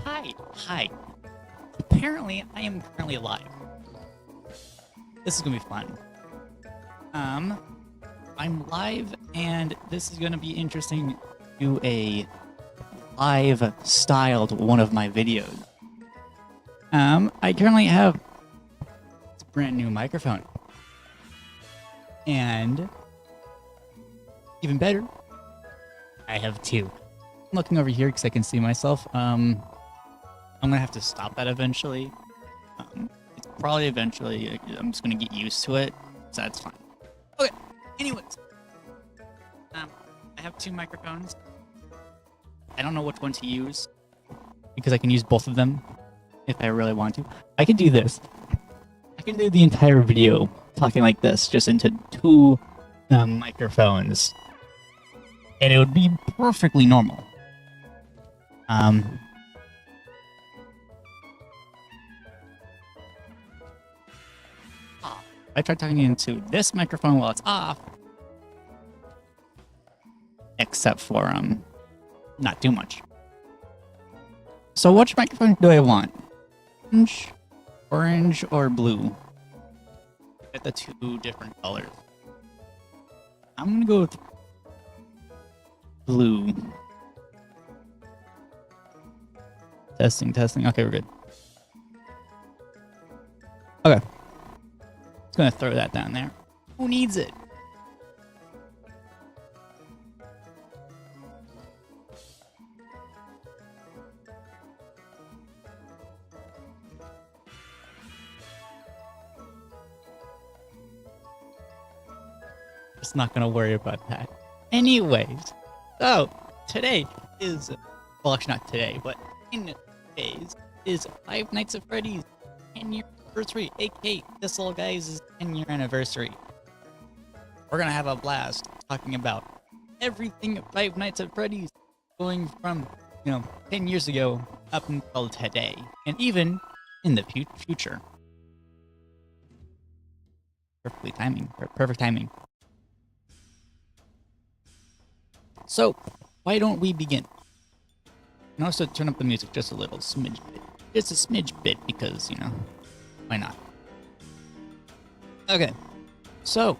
Hi. Apparently, I am currently live. This is gonna be fun. I'm live, and this is gonna be interesting. Do a live styled one of my videos. I currently have a brand new microphone, and even better, I have two. I'm looking over here because I can see myself. I'm gonna have to stop that eventually. It's probably eventually. I'm just gonna get used to it, so that's fine. Okay. Anyways, I have two microphones. I don't know which one to use because I can use both of them if I really want to. I can do this. I can do the entire video talking like this, just into two microphones, and it would be perfectly normal. I tried talking into this microphone while it's off, except for not too much. So which microphone do I want? Orange or blue? Get the two different colors. I'm gonna go with blue. Testing. Okay, we're good. Okay. Just gonna throw that down there. Who needs it? Just not gonna worry about that. Anyways, so today is, well, actually not today, but in days is Five Nights at Freddy's 10-year anniversary, aka this little guy's 10-year anniversary. We're gonna have a blast talking about everything at Five Nights at Freddy's, going from 10 years ago up until today, and even in the future. Perfect timing. So, why don't we begin? And also turn up the music just a little smidge bit. Just a smidge bit because, why not? Okay, so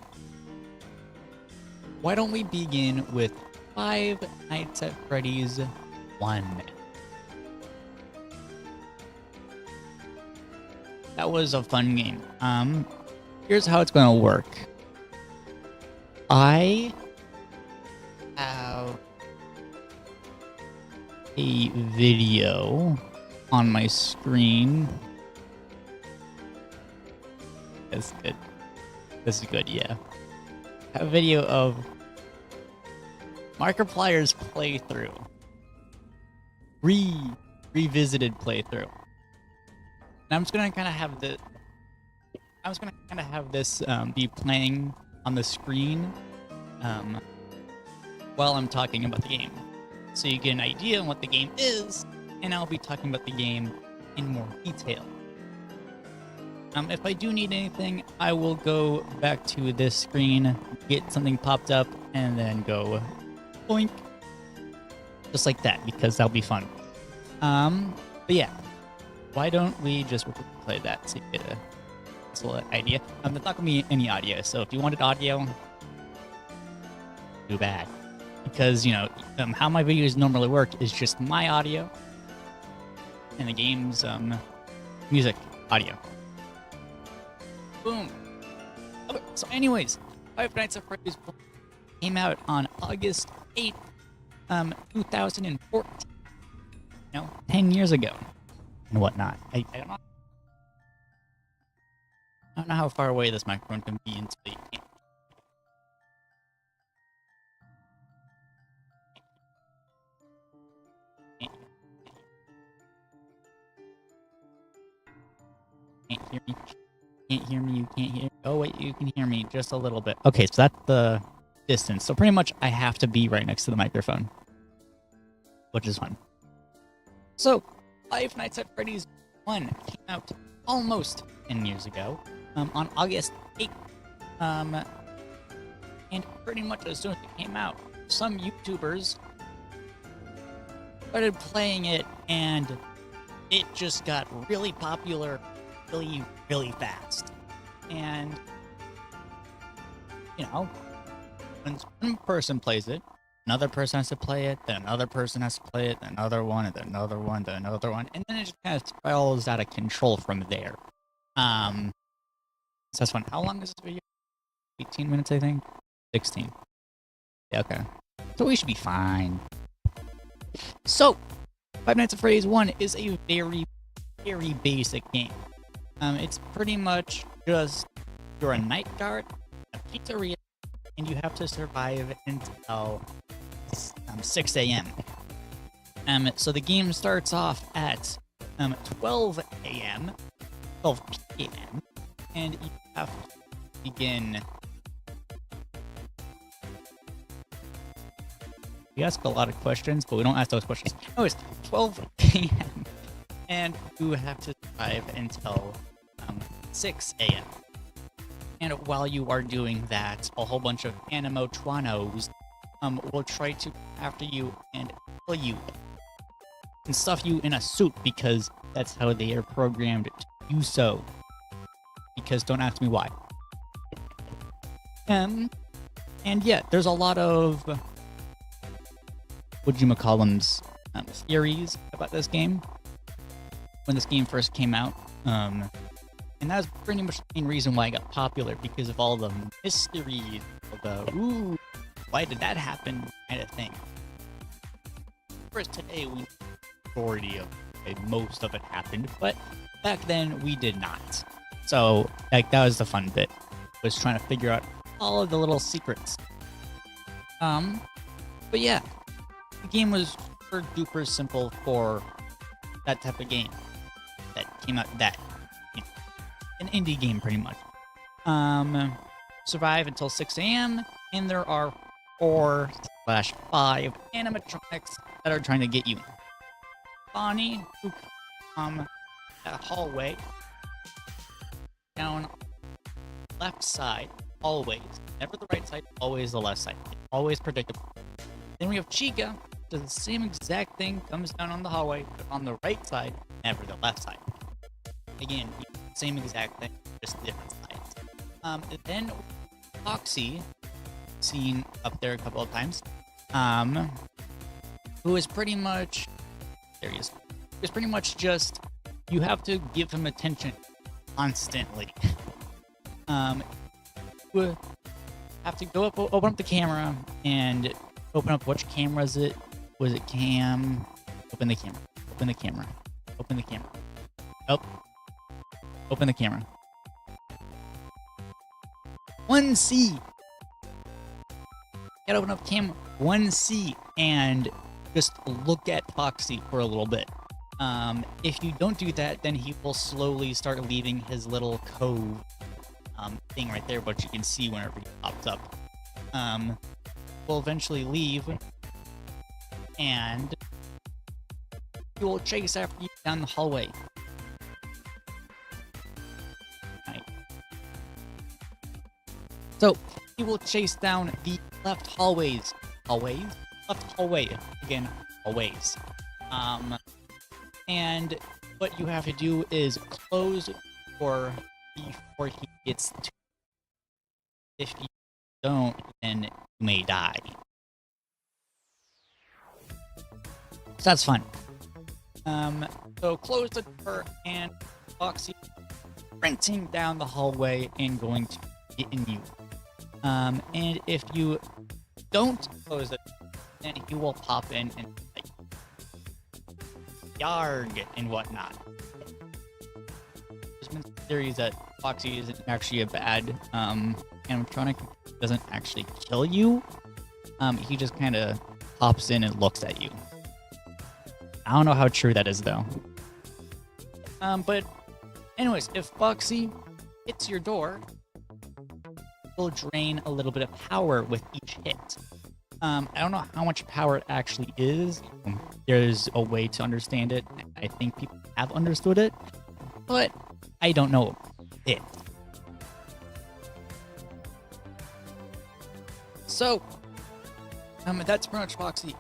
why don't we begin with Five Nights at Freddy's 1? That was a fun game. Here's how it's gonna work. I have a video on my screen. That's good. This is good, yeah. I have a video of Markiplier's playthrough. Revisited playthrough. And I'm just gonna kind of have this be playing on the screen while I'm talking about the game, so you get an idea on what the game is, and I'll be talking about the game in more detail. If I do need anything, I will go back to this screen, get something popped up, and then go boink, just like that, because that'll be fun. But yeah, why don't we just play that so you get a little idea. There's not gonna be any audio, so if you wanted audio, too bad. Because, how my videos normally work is just my audio and the game's music audio. Boom. Okay, so anyways, Five Nights at Freddy's came out on August 8th, 2014. 10 years ago and whatnot. I don't know how far away this microphone can be until you can't. Can't hear me, you can't hear. Oh wait, you can hear me just a little bit. Okay, so that's the distance. So pretty much I have to be right next to the microphone, which is fun. So, Five Nights at Freddy's 1 came out almost 10 years ago, on August 8th. And pretty much as soon as it came out, some YouTubers started playing it and it just got really popular really, really fast. And, you know, when one person plays it, another person has to play it, then another person has to play it, then another one, and then another one, then another one, and then it just kind of spirals out of control from there. So that's fun. How long is this video? 18 minutes, I think? 16. Yeah, okay. So we should be fine. So, Five Nights at Freddy's 1 is a very, very basic game. It's pretty much just you're a night guard, a pizzeria, and you have to survive until 6 a.m. So the game starts off at 12 a.m., 12 p.m., and you have to begin. We ask a lot of questions, but we don't ask those questions. No, it's 12 p.m. and you have to survive until 6 a.m. And while you are doing that, a whole bunch of animatronos will try to come after you and kill you and stuff you in a suit because that's how they are programmed to do so. Because don't ask me why. And yeah, there's a lot of whatchamacallums theories about this game when this game first came out. And that was pretty much the main reason why it got popular, because of all the mysteries, the ooh, why did that happen kind of thing. First today, we know the majority of most of it happened, but back then we did not. So like that was the fun bit, was trying to figure out all of the little secrets. But yeah, the game was super duper simple for that type of game that came out that. An indie game, pretty much. Survive until 6 a.m., and there are 4/5 animatronics that are trying to get you. Bonnie, who that hallway down left side, always. Never the right side, always the left side. Always predictable. Then we have Chica, does the same exact thing, comes down on the hallway, but on the right side, never the left side. Again, same exact thing, just different sides. Then Foxy, seen up there a couple of times, who is pretty much, there he is. It's pretty much just, you have to give him attention constantly. You have to go up, open up the camera, and open up which camera is it? Was it cam? Open the camera. Open the camera. Open the camera. Oh. Open the camera. 1C. Gotta open up camera 1C and just look at Foxy for a little bit. If you don't do that, then he will slowly start leaving his little cove thing right there, which you can see whenever he pops up. Will eventually leave, and he will chase after you down the hallway. So he will chase down the left hallways. Left hallway. Again, hallways. And what you have to do is close the door before he gets to. If you don't, then you may die. So that's fun. So close the door, and Foxy sprinting down the hallway and going to get in you. And if you don't close it, then he will pop in and like yarg and whatnot. There's been theories that Foxy isn't actually a bad animatronic, doesn't actually kill you. He just kind of pops in and looks at you. I don't know how true that is though. But anyways, if Foxy hits your door, will drain a little bit of power with each hit. I don't know how much power it actually is. There's a way to understand it. I think people have understood it, but I don't know it. So, that's pretty much Foxy.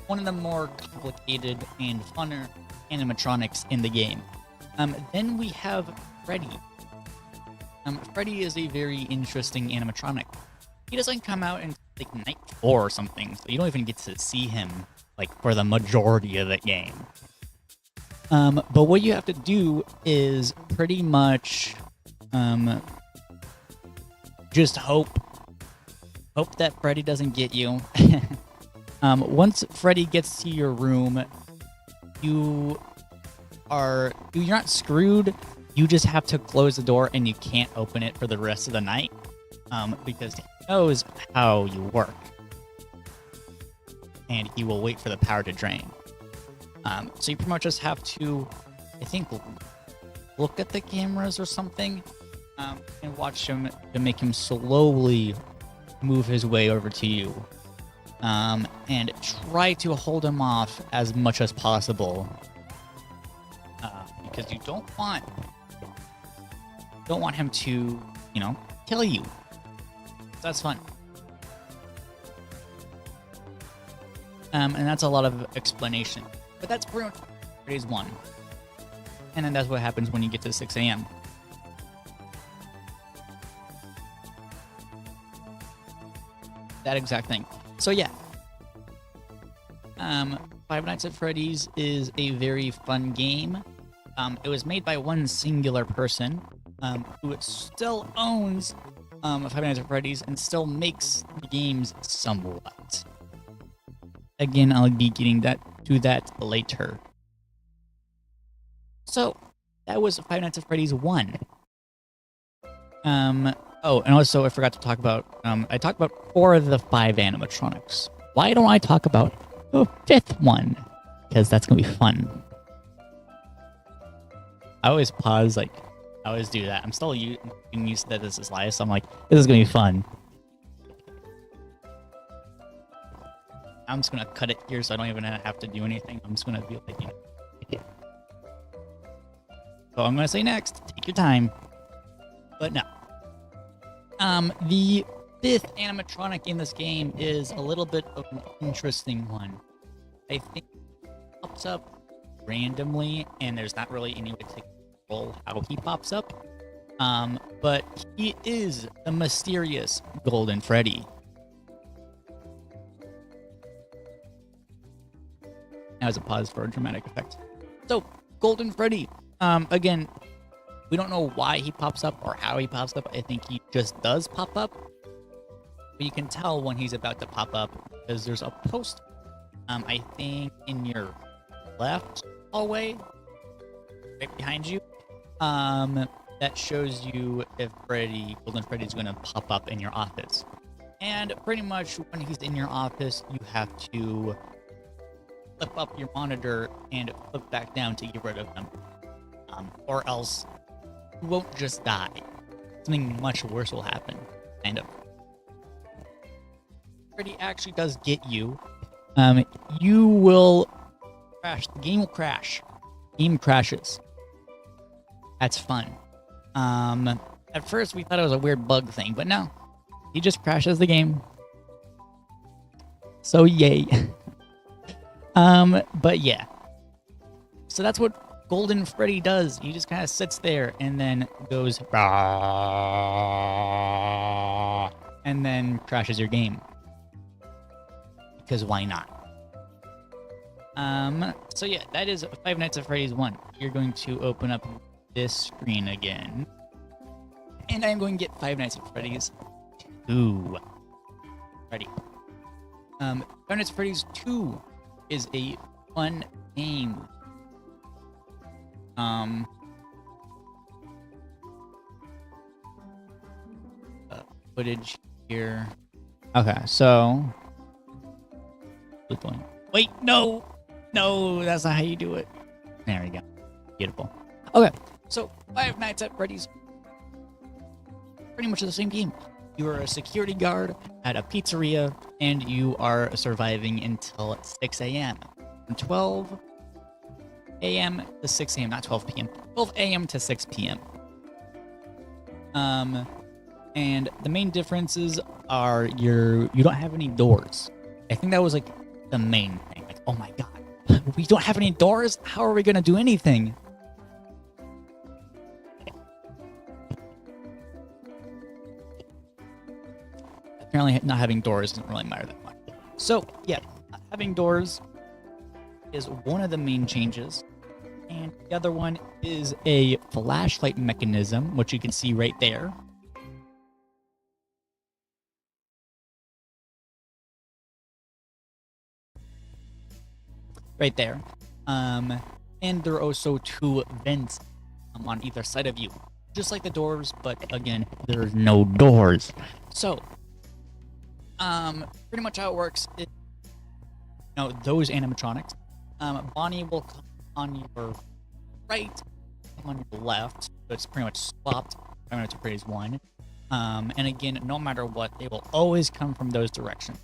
One of the more complicated and funner animatronics in the game. Then we have Freddy. Freddy is a very interesting animatronic. He doesn't come out in like night 4 or something, so you don't even get to see him like for the majority of the game. But what you have to do is pretty much just hope that Freddy doesn't get you. Once Freddy gets to your room, you're not screwed. You just have to close the door and you can't open it for the rest of the night, because he knows how you work, and he will wait for the power to drain. So you pretty much just have to, I think, look at the cameras or something, and watch him to make him slowly move his way over to you, and try to hold him off as much as possible, because you don't want him to, kill you. That's fun. And that's a lot of explanation. But that's pretty much phase 1. And then that's what happens when you get to 6 a.m. That exact thing. So yeah. Five Nights at Freddy's is a very fun game. It was made by one singular person, who still owns Five Nights at Freddy's and still makes the games somewhat. Again, I'll be getting to that later. So, that was Five Nights at Freddy's 1. Oh, and also I forgot to talk about, I talked about 4 of the 5 animatronics. Why don't I talk about the 5th one? Because that's going to be fun. I always pause, I always do that. I'm still getting used to that this is live, so I'm like, this is going to be fun. I'm just going to cut it here so I don't even have to do anything. I'm just going to be like, So I'm going to say next. Take your time. But no. The 5th animatronic in this game is a little bit of an interesting one. I think it pops up randomly, and there's not really any way to control how he pops up. But he is the mysterious Golden Freddy. That was a pause for a dramatic effect. So, Golden Freddy. Again, we don't know why he pops up or how he pops up. I think he just does pop up. But you can tell when he's about to pop up because there's a post, I think, in your left hallway, right behind you, that shows you if Golden Freddy's going to pop up in your office. And pretty much when he's in your office, you have to flip up your monitor and flip back down to get rid of him. Or else you won't just die. Something much worse will happen, kind of. Freddy actually does get you. You will crash. The game will crash. Game crashes. That's fun. At first we thought it was a weird bug thing, but no. He just crashes the game. So yay. But yeah. So that's what Golden Freddy does. He just kind of sits there and then goes "Rah," and then crashes your game. Because why not? So yeah, that is Five Nights at Freddy's 1. You're going to open up this screen again. And I'm going to get Five Nights at Freddy's 2. Ready. Five Nights at Freddy's 2 is a fun game. Footage here. Okay, so wait, no, that's not how you do it. There we go. Beautiful. Okay, so Five Nights at Freddy's, pretty much the same game. You are a security guard at a pizzeria, and you are surviving until 6 a.m. From 12 a.m. to 6 a.m., not 12 p.m. 12 a.m. to 6 p.m. And the main differences are you don't have any doors. I think that was like the main thing. Like, oh my god, we don't have any doors. How are we gonna do anything? Apparently, not having doors doesn't really matter that much. So yeah, having doors is one of the main changes, and the other one is a flashlight mechanism, which you can see right there. Right there. And there are also two vents on either side of you, just like the doors, but again, there's no doors. So, pretty much how it works is, those animatronics, Bonnie will come on your right, come on your left, so it's pretty much swapped. I'm going to praise one. And again, no matter what, they will always come from those directions.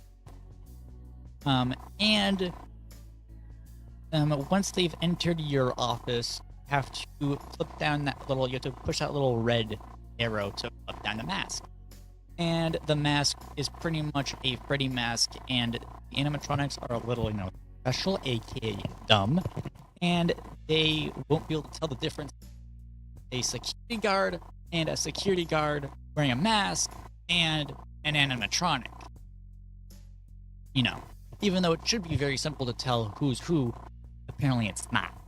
Once they've entered your office, you have to flip down that little, you have to push that little red arrow to flip down the mask. And the mask is pretty much a Freddy mask, and the animatronics are a little, special, aka dumb, and they won't be able to tell the difference. A security guard and a security guard wearing a mask and an animatronic. Even though it should be very simple to tell who's who, apparently it's not.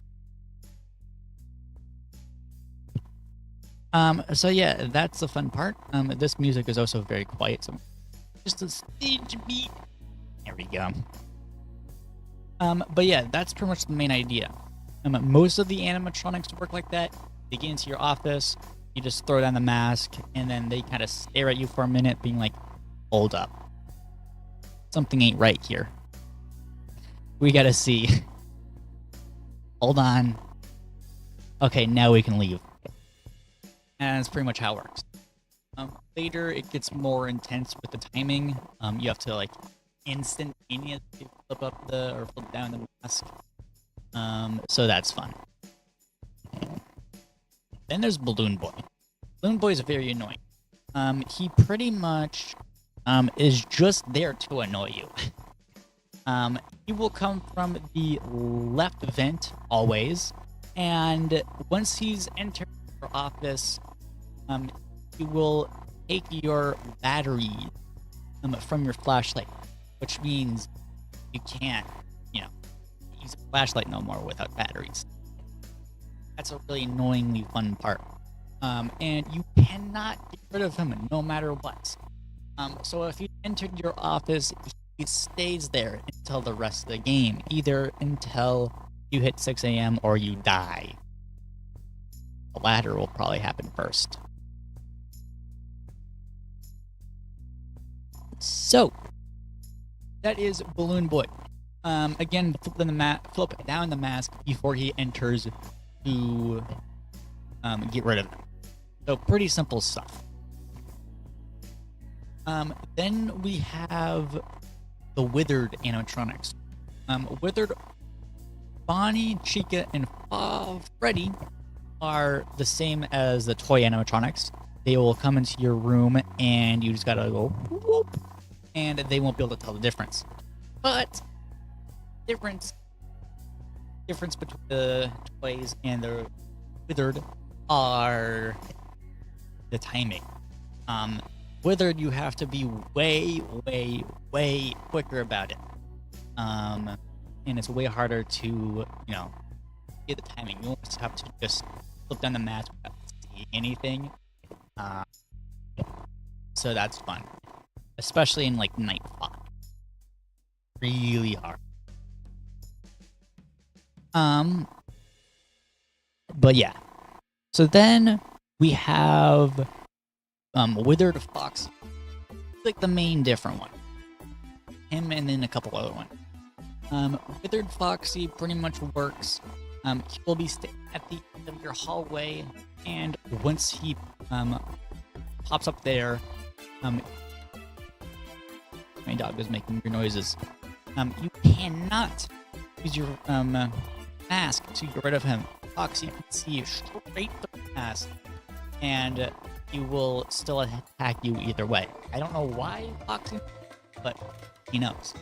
So yeah, that's the fun part. This music is also very quiet, so just a stage beat. There we go. But yeah, that's pretty much the main idea. Most of the animatronics work like that. They get into your office, you just throw down the mask, and then they kind of stare at you for a minute, being like, hold up. Something ain't right here. We gotta see. Hold on. Okay, now we can leave. And that's pretty much how it works. Later, it gets more intense with the timing. You have to instantaneously flip up or flip down the mask. So that's fun. Then there's Balloon Boy. Balloon Boy is very annoying. He pretty much is just there to annoy you. He will come from the left vent always, and once he's entered your office, he will take your battery from your flashlight, which means you can't, use a flashlight no more without batteries. That's a really annoyingly fun part. And you cannot get rid of him no matter what. So if you entered your office, he stays there until the rest of the game, either until you hit 6 a.m. or you die. The latter will probably happen first. So, that is Balloon Boy. Again, flip down the mask before he enters to get rid of him. So, pretty simple stuff. Then we have the Withered animatronics. Withered, Bonnie, Chica, and Freddy are the same as the toy animatronics. They will come into your room and you just gotta go whoop, and they won't be able to tell the difference. But difference between the toys and the Withered are the timing. Withered, you have to be way, way, way quicker about it. And it's way harder to, get the timing. You almost have to just flip down the mask without seeing anything. So that's fun. Especially in, night fog. Really hard. But yeah. So then we have Withered Fox, the main different one. Him and then a couple other ones. Withered Foxy pretty much works. He will be staying at the end of your hallway, and once he pops up there, my dog is making weird noises. You cannot use your mask to get rid of him. Foxy can see you straight through the mask, and he will still attack you either way. I don't know why Foxy, but he knows.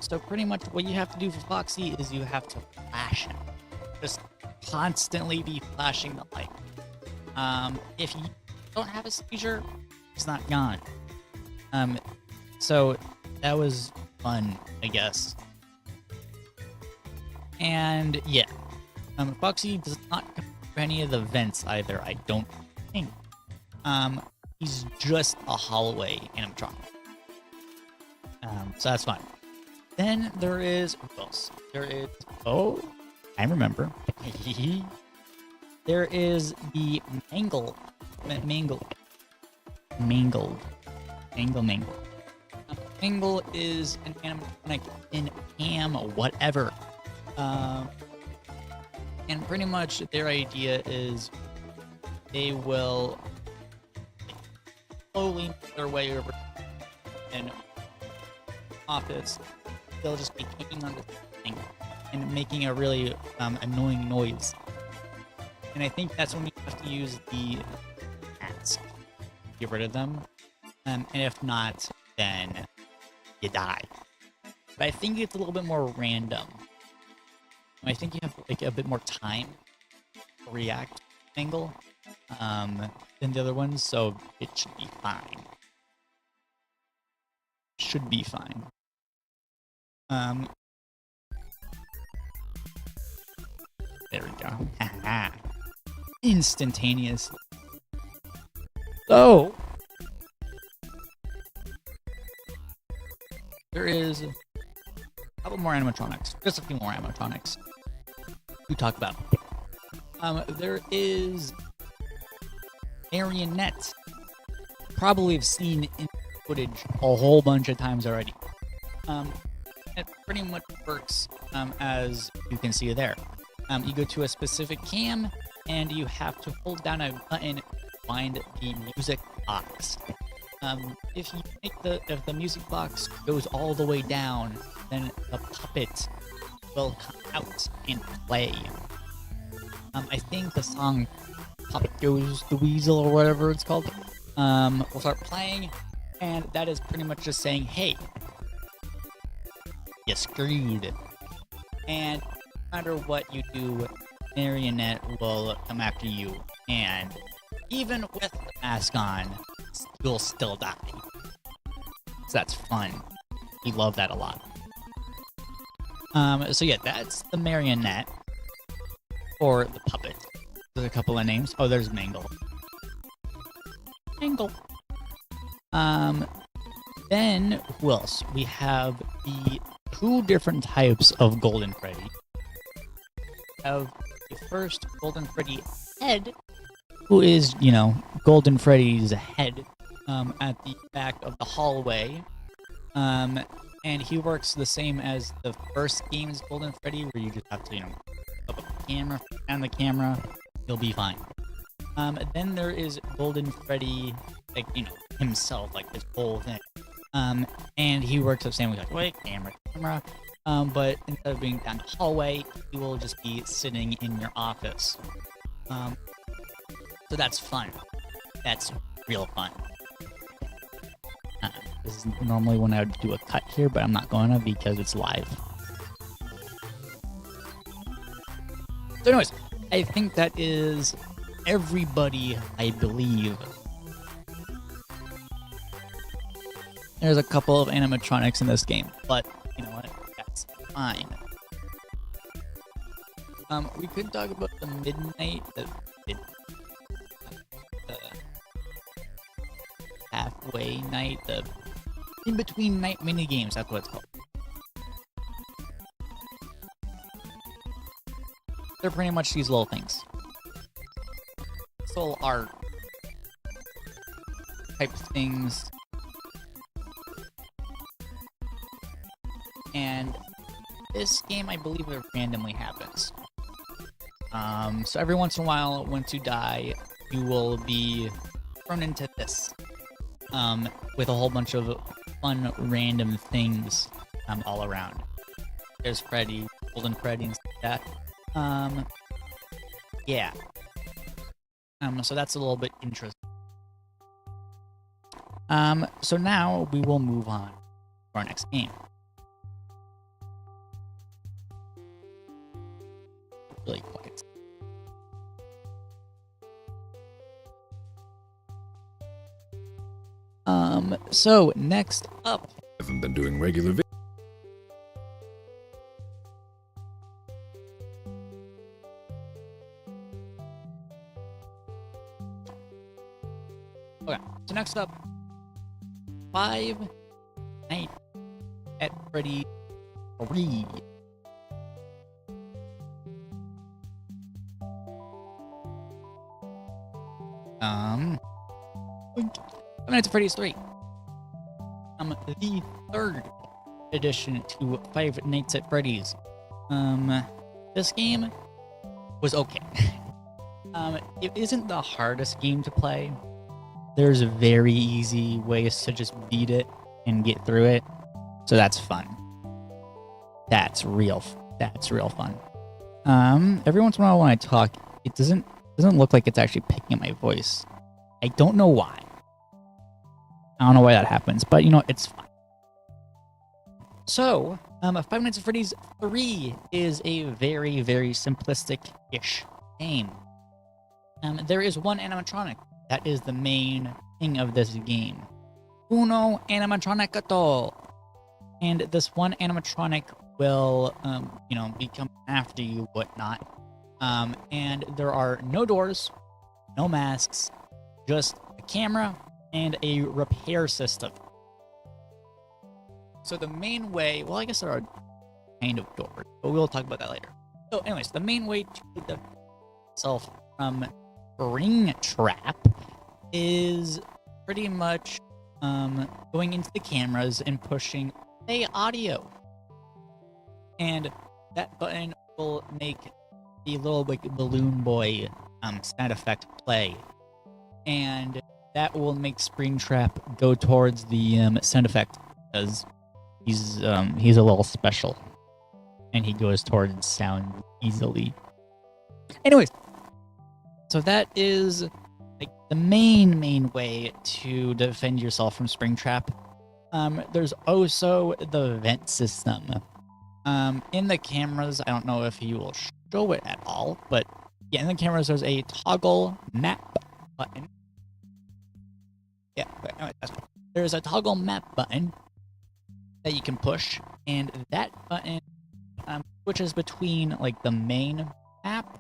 So pretty much what you have to do for Foxy is you have to flash him. Just constantly be flashing the light. If you don't have a seizure, he's not gone. So that was fun, I guess. And yeah, Foxy does not come to any of the vents either, I don't think. He's just a hallway animatronic. So that's fine. Then there is, who else? There is, oh, I remember. There is the Mangled. Mangle is an animatronic in Cam whatever. And pretty much their idea is they will slowly make their way over an office. They'll just be hanging on to thing and making a really annoying noise. And I think that's when you have to use the mask to get rid of them. And if not, then you die. But I think it's a little bit more random. I think you have like a bit more time to react angle than the other ones, so it should be fine. Should be fine. There we go. Instantaneous. So there is a couple more animatronics. Just a few more animatronics to talk about. There is Marionette. Probably have seen in footage a whole bunch of times already. It pretty much works as you can see there. You go to a specific cam and you have to hold down a button to find the music box. If the music box goes all the way down, then the puppet will come out and play. I think the song Puppet Goes the Weasel or whatever it's called will start playing, and that is pretty much just saying, hey, you screwed. And no matter what you do, Marionette will come after you, and even with the mask on, you'll still die. So that's fun. We love that a lot. So yeah, that's the Marionette. Or the puppet. There's a couple of names. Oh, there's Mangle. Mangle. Then, who else? We have the two different types of Golden Freddy. We have the first Golden Freddy head, who is, you know, Golden Freddy's head at the back of the hallway. And he works the same as the first game's Golden Freddy, where you just have to, you know, up the camera, and the camera, you'll be fine. Then there is Golden Freddy, like, you know, himself, like this whole thing. And he works the same way, like, wait, camera. But instead of being down the hallway, he will just be sitting in your office. So that's fun. That's real fun. This is normally when I would do a cut here, but I'm not going to because it's live. So anyways, I think that is everybody, I believe. There's a couple of animatronics in this game, but you know what? That's fine. We could talk about the midnight, the halfway night, the in-between night mini-games, that's what it's called. They're pretty much these little things. Soul art type things. And this game, I believe, it randomly happens. So every once in a while, once you die, you will be thrown into this. With a whole bunch of fun, random things all around. There's Freddy, Golden Freddy, and stuff like that. Yeah. So that's a little bit interesting. So now we will move on to our next game. really quiet. So next up, Haven't been doing regular okay, so next up, Five Nights at Freddy's 3. Five Nights at Freddy's 3. The third addition to Five Nights at Freddy's. This game was okay. It isn't the hardest game to play. There's very easy ways to just beat it and get through it, so that's fun. That's real fun. Every once in a while when I talk, it doesn't look like it's actually picking up my voice. I don't know why. I don't know why that happens, but you know, it's fine. So, Five Nights at Freddy's 3 is a very, very simplistic-ish game. There is one animatronic. That is the main thing of this game. Uno animatronicato. And this one animatronic will, become after you, whatnot. And there are no doors, no masks, just a camera and a repair system. So the main way, well, I guess there are kind of doors, but we'll talk about that later. So anyways, the main way to defend yourself from Springtrap is pretty much going into the cameras and pushing play audio. And that button will make the little like balloon boy sound effect play. And that will make Springtrap go towards the sound effect because he's a little special. And he goes towards sound easily. Anyways, so that is like the main way to defend yourself from Springtrap. There's also the vent system. In the cameras, I don't know if you will show it at all, but yeah, in the cameras there's a toggle map button. Yeah, but anyway, there's a toggle map button that you can push, and that button switches between like the main map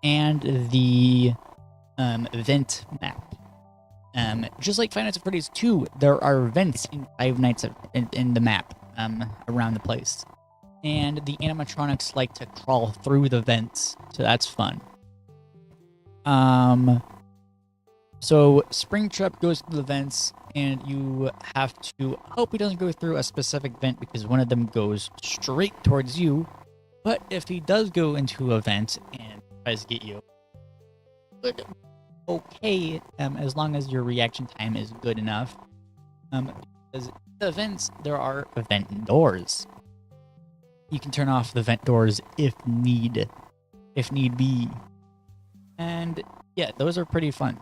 and the vent map. Just like Five Nights at Freddy's 2, there are vents in Five Nights in the map around the place. And the animatronics like to crawl through the vents, so that's fun. So Springtrap goes through the vents, and you have to hope he doesn't go through a specific vent because one of them goes straight towards you. But if he does go into a vent and tries to get you, okay, as long as your reaction time is good enough. Because the vents, there are vent doors. You can turn off the vent doors if need be. And yeah, those are pretty fun.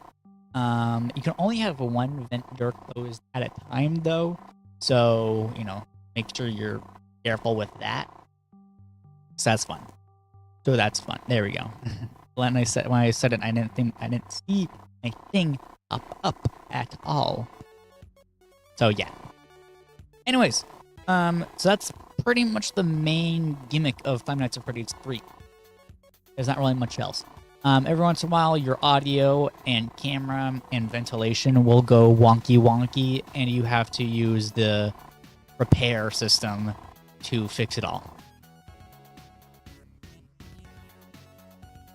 You can only have one vent door closed at a time though. So, make sure you're careful with that. So that's fun. There we go. When I said it, I didn't see my thing up at all. So yeah. Anyways, so that's pretty much the main gimmick of Five Nights at Freddy's 3. There's not really much else. Every once in a while, your audio and camera and ventilation will go wonky, and you have to use the repair system to fix it all.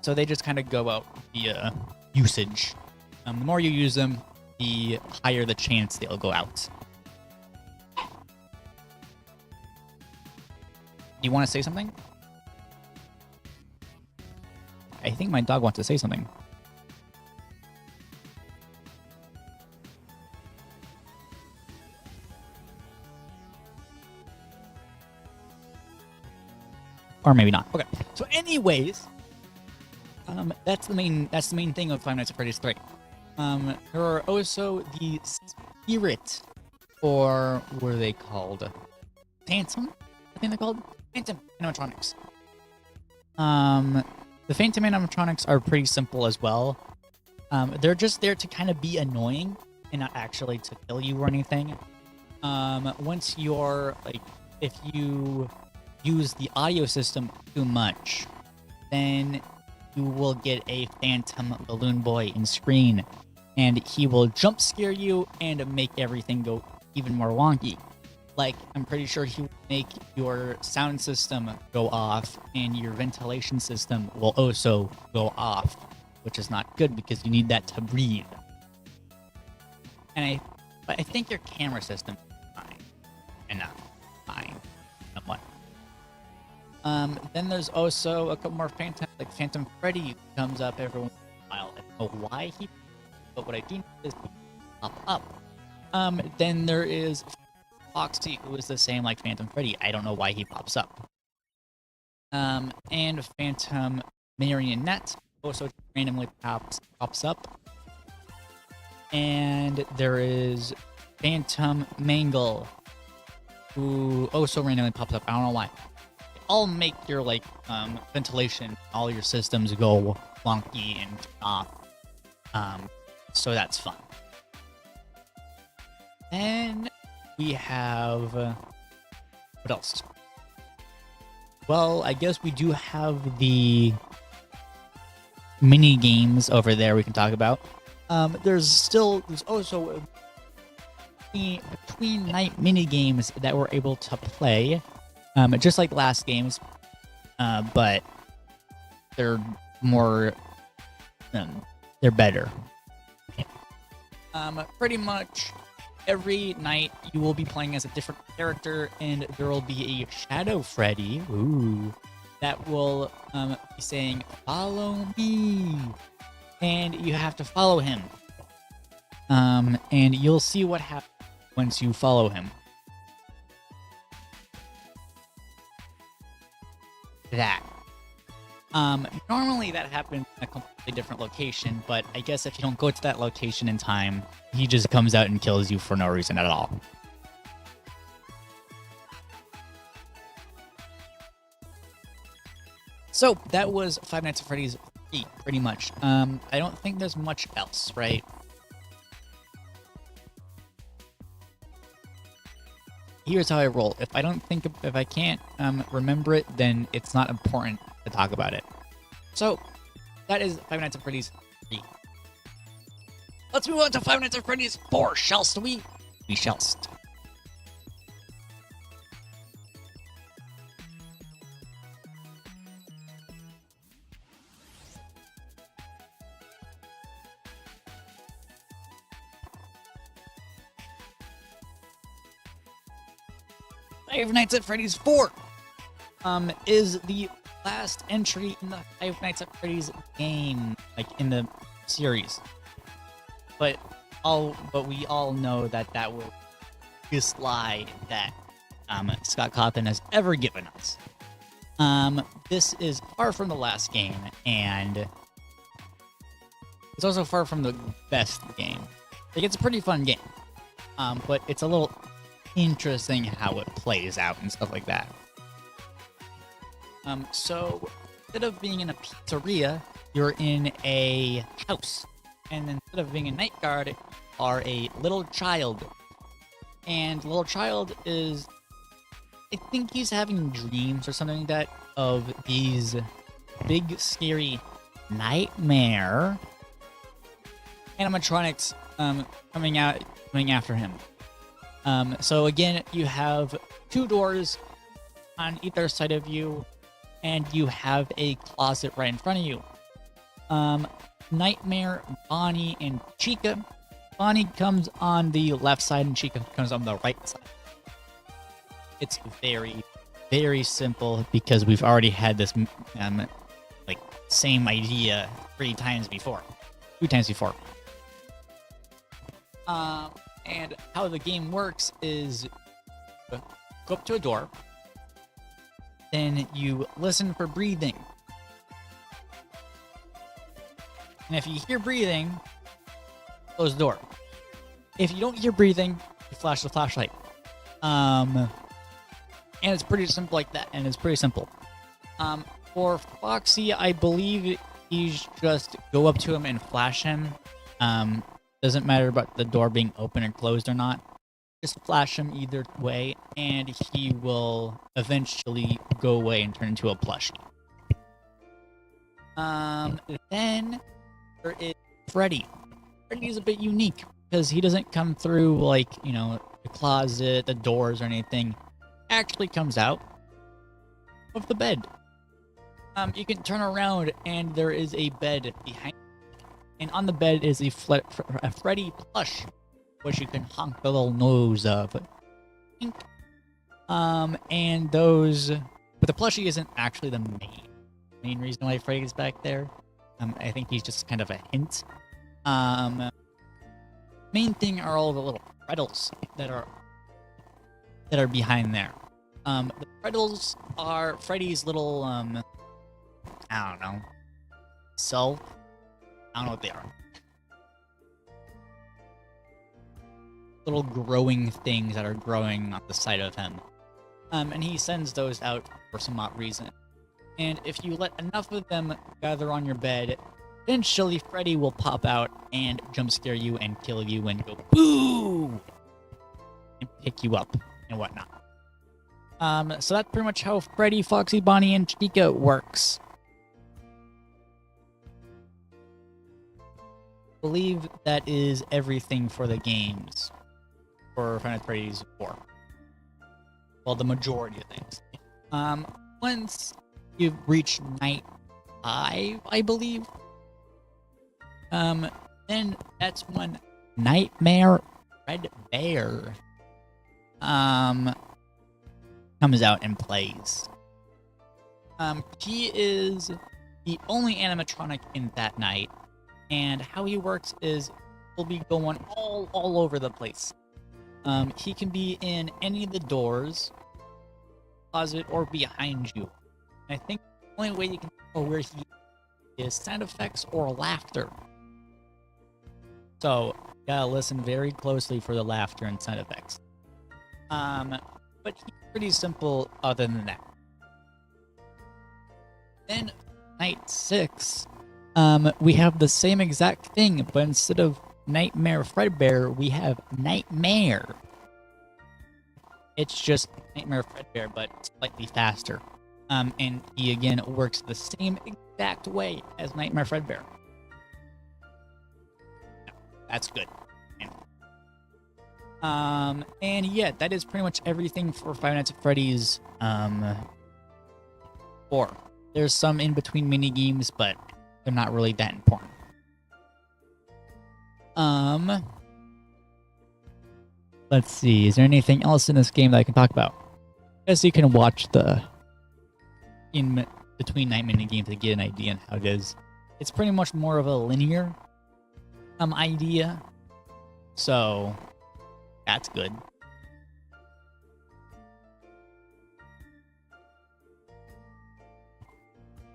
So they just kind of go out via usage. The more you use them, the higher the chance they'll go out. Do you want to say something? I think my dog wants to say something. Or maybe not. Okay. So anyways, that's the main thing of Five Nights at Freddy's 3. There are also the spirit, or what are they called? Phantom? I think they're called Phantom animatronics. The Phantom animatronics are pretty simple as well. They're just there to kind of be annoying and not actually to kill you or anything. Once you're like, if you use the audio system too much, then you will get a Phantom Balloon Boy in screen, and he will jump scare you and make everything go even more wonky. Like, I'm pretty sure he will make your sound system go off, and your ventilation system will also go off, which is not good because you need that to breathe. And I think your camera system is fine. Enough. Fine. Somewhat. Then there's also a couple more Phantom, like Phantom Freddy comes up every once in a while. I don't know why but what I do know is he pop up. Then there is Foxy, who is the same like Phantom Freddy. I don't know why he pops up. And Phantom Marionette also randomly pops up. And there is Phantom Mangle, who also randomly pops up. I don't know why. They all make your like ventilation, all your systems go wonky and off. So that's fun. Then we have what else? Well, I guess we do have the mini games over there we can talk about. There's also between night mini games that we're able to play, just like last games, but they're more, they're better. Pretty much every night you will be playing as a different character, and there will be a Shadow Freddy, that will be saying, "Follow me," and you have to follow him. And you'll see what happens once you follow him. That. Normally that happens in a completely different location, but I guess if you don't go to that location in time, he just comes out and kills you for no reason at all. So that was Five Nights at Freddy's 3, pretty much. I don't think there's much else, right? Here's how I roll. If I can't remember it, then it's not important to talk about it. So that is Five Nights at Freddy's 3. Let's move on to Five Nights at Freddy's 4, shallst we? We shallst. Five Nights at Freddy's 4 is the last entry in the Five Nights at Freddy's game, like in the series. But we all know that was the biggest lie that Scott Cawthon has ever given us. This is far from the last game, and it's also far from the best game. Like, it's a pretty fun game, but it's a little interesting how it plays out and stuff like that. So instead of being in a pizzeria, you're in a house, and instead of being a night guard, you are a little child. And the little child is, I think he's having dreams or something like that of these big scary nightmare animatronics coming after him. So again, you have 2 doors on either side of you, and you have a closet right in front of you. Nightmare, Bonnie, and Chica. Bonnie comes on the left side, and Chica comes on the right side. It's very, very simple because we've already had this same idea 2 times before. And how the game works is go up to a door, then you listen for breathing. And if you hear breathing, close the door. If you don't hear breathing, you flash the flashlight. And it's pretty simple like that, and it's pretty simple. For Foxy, I believe you just go up to him and flash him. Doesn't matter about the door being open or closed or not. Just flash him either way, and he will eventually go away and turn into a plushie. Then there is Freddy. Freddy's a bit unique because he doesn't come through like, you know, the closet, the doors, or anything. Actually comes out of the bed. You can turn around and there is a bed behind, and on the bed is a Freddy plush, which you can honk the little nose of. And those, but the plushie isn't actually the main reason why Freddy's back there. I think he's just kind of a hint. Main thing are all the little Freddles that are behind there. The Freddles are Freddy's little I don't know, self. I don't know what they are. Little growing things that are growing on the side of him. And he sends those out for some odd reason. And if you let enough of them gather on your bed, eventually Freddy will pop out and jump scare you and kill you and go boo! And pick you up and whatnot. So that's pretty much how Freddy, Foxy, Bonnie, and Chica works. I believe that is everything for the games for Five Nights at Freddy's 4. Well, the majority of things. Once you've reached night 5, I believe, then that's when Nightmare Fredbear comes out and plays. He is the only animatronic in that night, and how he works is he'll be going all over the place. He can be in any of the doors, closet, or behind you. And I think the only way you can tell where he is sound effects or laughter. So, gotta listen very closely for the laughter and sound effects. But he's pretty simple other than that. Then, night 6, we have the same exact thing, but instead of Nightmare Fredbear, we have Nightmare. It's just Nightmare Fredbear, but slightly faster. And he, again, works the same exact way as Nightmare Fredbear. That's good. And yeah, that is pretty much everything for Five Nights at Freddy's 4. There's some in between mini games, but they're not really that important. Let's see. Is there anything else in this game that I can talk about? I guess you can watch the in between night mini games to get an idea on how it is. It's pretty much more of a linear idea, so that's good.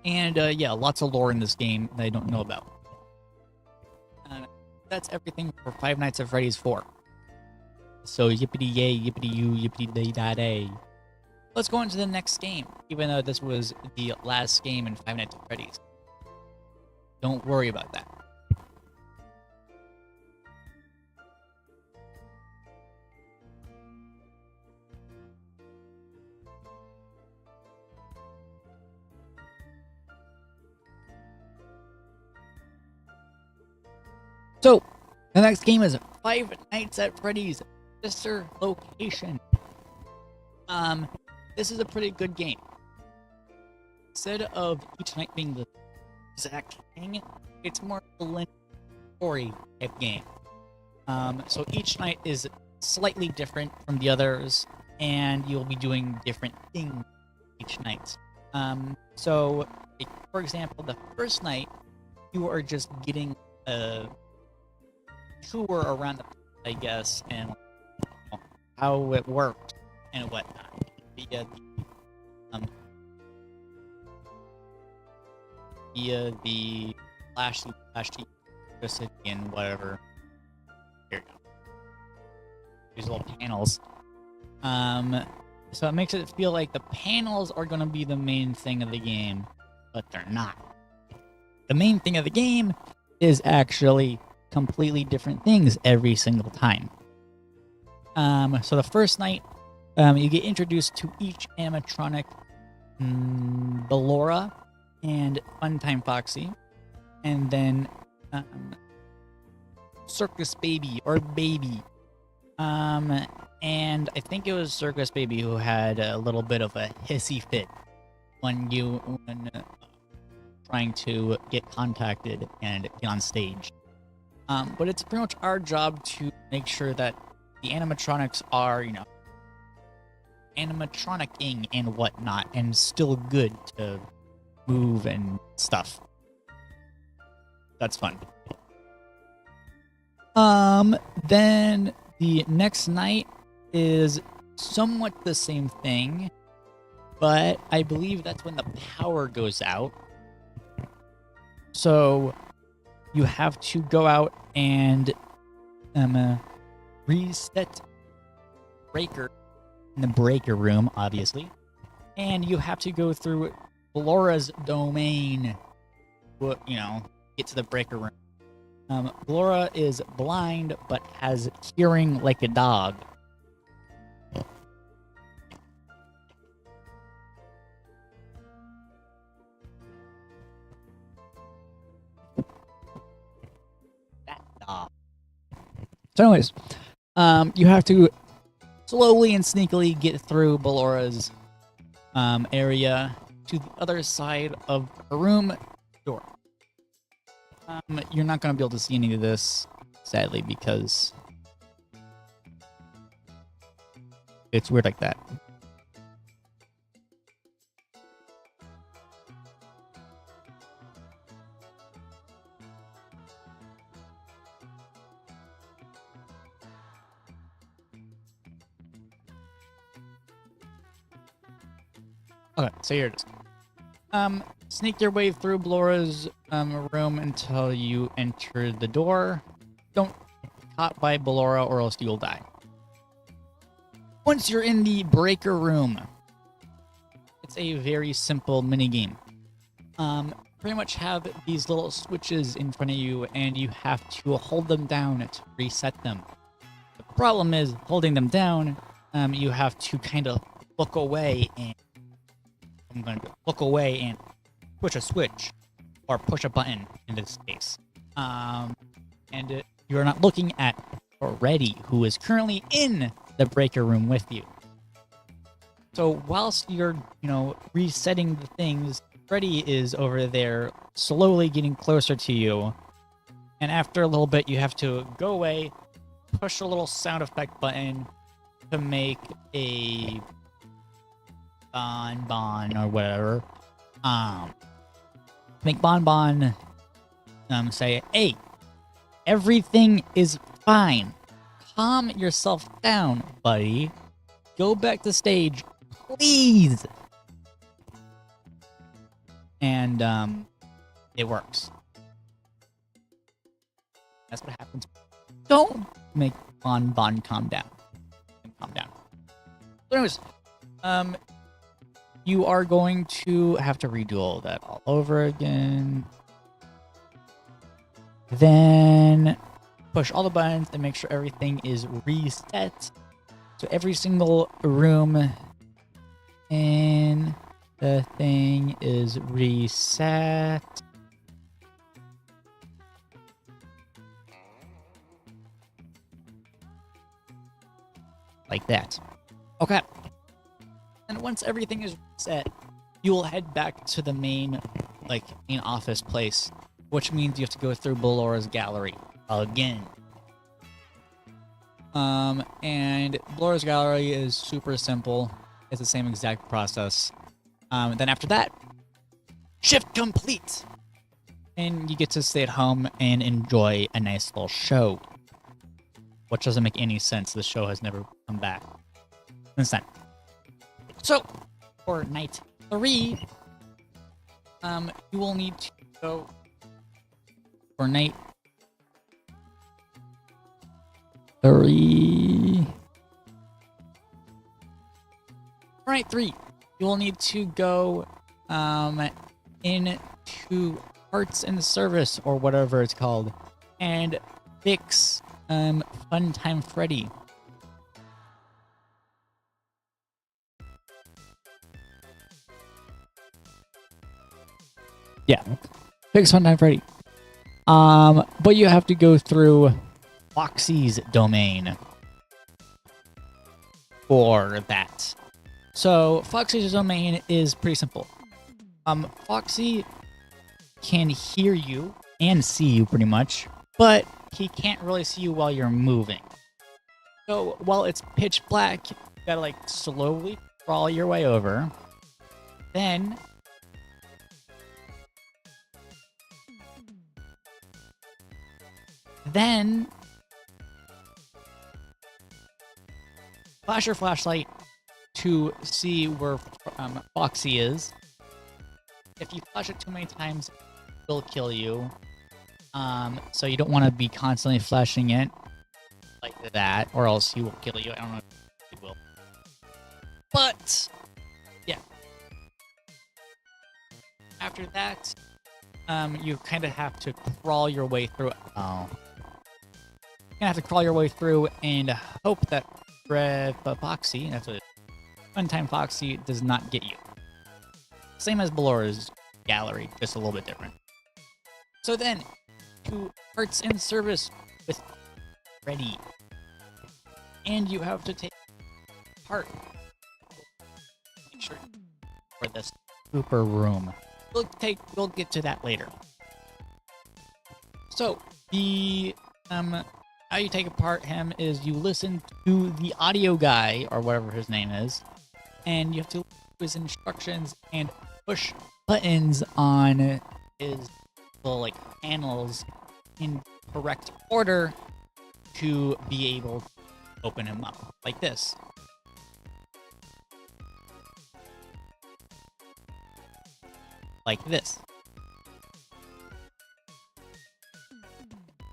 And yeah, lots of lore in this game that I don't know about. That's everything for Five Nights at Freddy's 4. So yippity yay, yippity you, yippity day da day. Let's go on to the next game, even though this was the last game in Five Nights at Freddy's. Don't worry about that. So, the next game is Five Nights at Freddy's Sister Location. This is a pretty good game. Instead of each night being the exact thing, it's more of a linear story type game. So each night is slightly different from the others, and you'll be doing different things each night. So, like, for example, the first night, you are just getting a tour around the place, I guess, and how it works and whatnot. Via the flashy electricity and whatever. Here you go. These little panels. So it makes it feel like the panels are going to be the main thing of the game. but they're not. The main thing of the game is actually completely different things every single time. So the first night, you get introduced to each animatronic, Ballora and Funtime Foxy, and then Circus Baby or Baby. And I think it was Circus Baby who had a little bit of a hissy fit when trying to get contacted and get on stage. But it's pretty much our job to make sure that the animatronics are, animatronicing and whatnot, and still good to move and stuff. That's fun. Then the next night is somewhat the same thing, but I believe that's when the power goes out. So you have to go out and reset breaker in the breaker room, obviously, and you have to go through Ballora's domain. Get to the breaker room. Ballora is blind but has hearing like a dog. That dog. So anyways, you have to slowly and sneakily get through Ballora's area to the other side of the room door. You're not going to be able to see any of this, sadly, because it's weird like that. Okay, so here it is. Sneak your way through Ballora's room until you enter the door. Don't get caught by Ballora or else you'll die. Once you're in the breaker room, it's a very simple minigame. Pretty much have these little switches in front of you, and you have to hold them down to reset them. The problem is, holding them down, you have to kind of look away, and I'm going to look away and push a switch, or push a button in this case. And you are not looking at Freddy, who is currently in the breaker room with you. So whilst you're, resetting the things, Freddy is over there slowly getting closer to you. And after a little bit, you have to go away, push a little sound effect button to make a Bon or whatever. Make Bon say, "Hey, everything is fine. Calm yourself down, buddy. Go back to stage, please." And it works. That's what happens. Don't make Bon calm down. Calm down. But anyways, you are going to have to redo all that all over again. Then push all the buttons and make sure everything is reset. So every single room in the thing is reset. Like that. Okay. And once everything is set, you will head back to the main office place, which means you have to go through Ballora's gallery again. And Ballora's gallery is super simple. It's the same exact process. Then after that, shift complete! And you get to stay at home and enjoy a nice little show. Which doesn't make any sense. The show has never come back since then. So, for night 3, you will need to go for night 3. For night 3, you will need to go into parts and service or whatever it's called and fix Funtime Freddy. Yeah, fix Funtime Freddy. But you have to go through Foxy's domain for that. So Foxy's domain is pretty simple. Foxy can hear you and see you pretty much, but he can't really see you while you're moving. So while it's pitch black, you gotta like slowly crawl your way over. Then flash your flashlight to see where Foxy is. If you flash it too many times, it will kill you. So you don't want to be constantly flashing it like that, or else he will kill you. I don't know if he will. But, yeah. After that, you kind of have to crawl your way through. Oh. You're gonna have to crawl your way through and hope that Foxy, that's what Funtime Foxy, does not get you. Same as Belora's gallery, just a little bit different. So then, to parts and service with Freddy. And you have to take part. Make sure for the super room. We'll get to that later. So the how you take apart him is you listen to the audio guy or whatever his name is, and you have to listen to his instructions and push buttons on his little like panels in correct order to be able to open him up like this. Like this.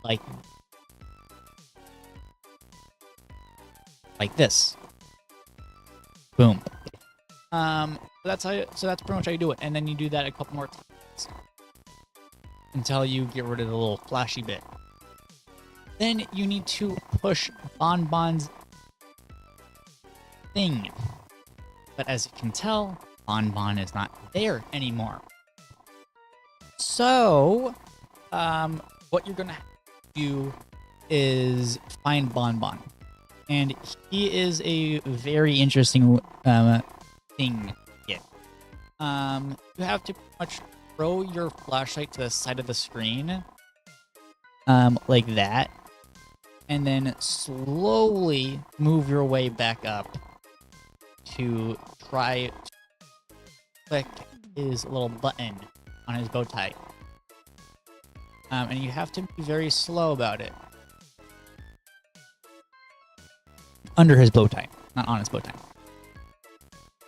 Like this. Boom. That's that's pretty much how you do it, and then you do that a couple more times until you get rid of the little flashy bit. Then you need to push Bonbon's thing, but as you can tell, Bonbon is not there anymore. So, what you're gonna have to do is find Bonbon. And he is a very interesting thing to get. You have to pretty much throw your flashlight to the side of the screen, like that, and then slowly move your way back up to try to click his little button on his bow tie. And you have to be very slow about it. Under his bow tie, not on his bow tie.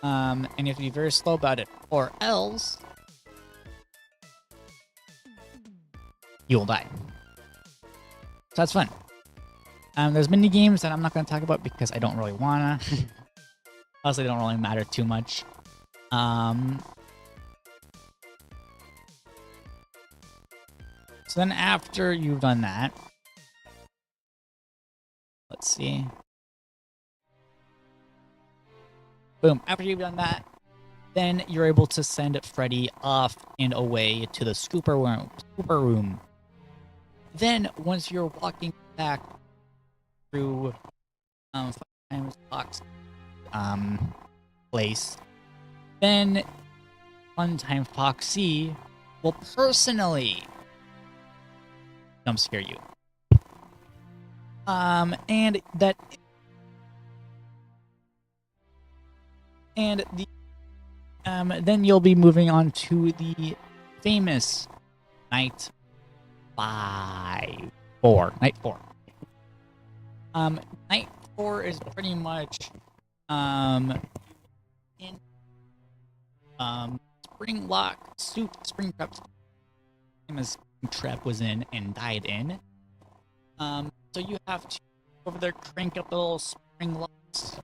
And you have to be very slow about it, or else you will die. So that's fun. There's mini games that I'm not going to talk about because I don't really wanna. Plus, they don't really matter too much. So then after you've done that, let's see. Boom. After you've done that, then you're able to send Freddy off and away to the scooper room. Then once you're walking back through Fox place, then Funtime Foxy will personally jump scare you. Then you'll be moving on to the famous Night 4. Night 4. Night 4 is pretty much in Spring Lock suit, Spring Trap, same as Trap was in and died in. So you have to over there crank up the little spring locks.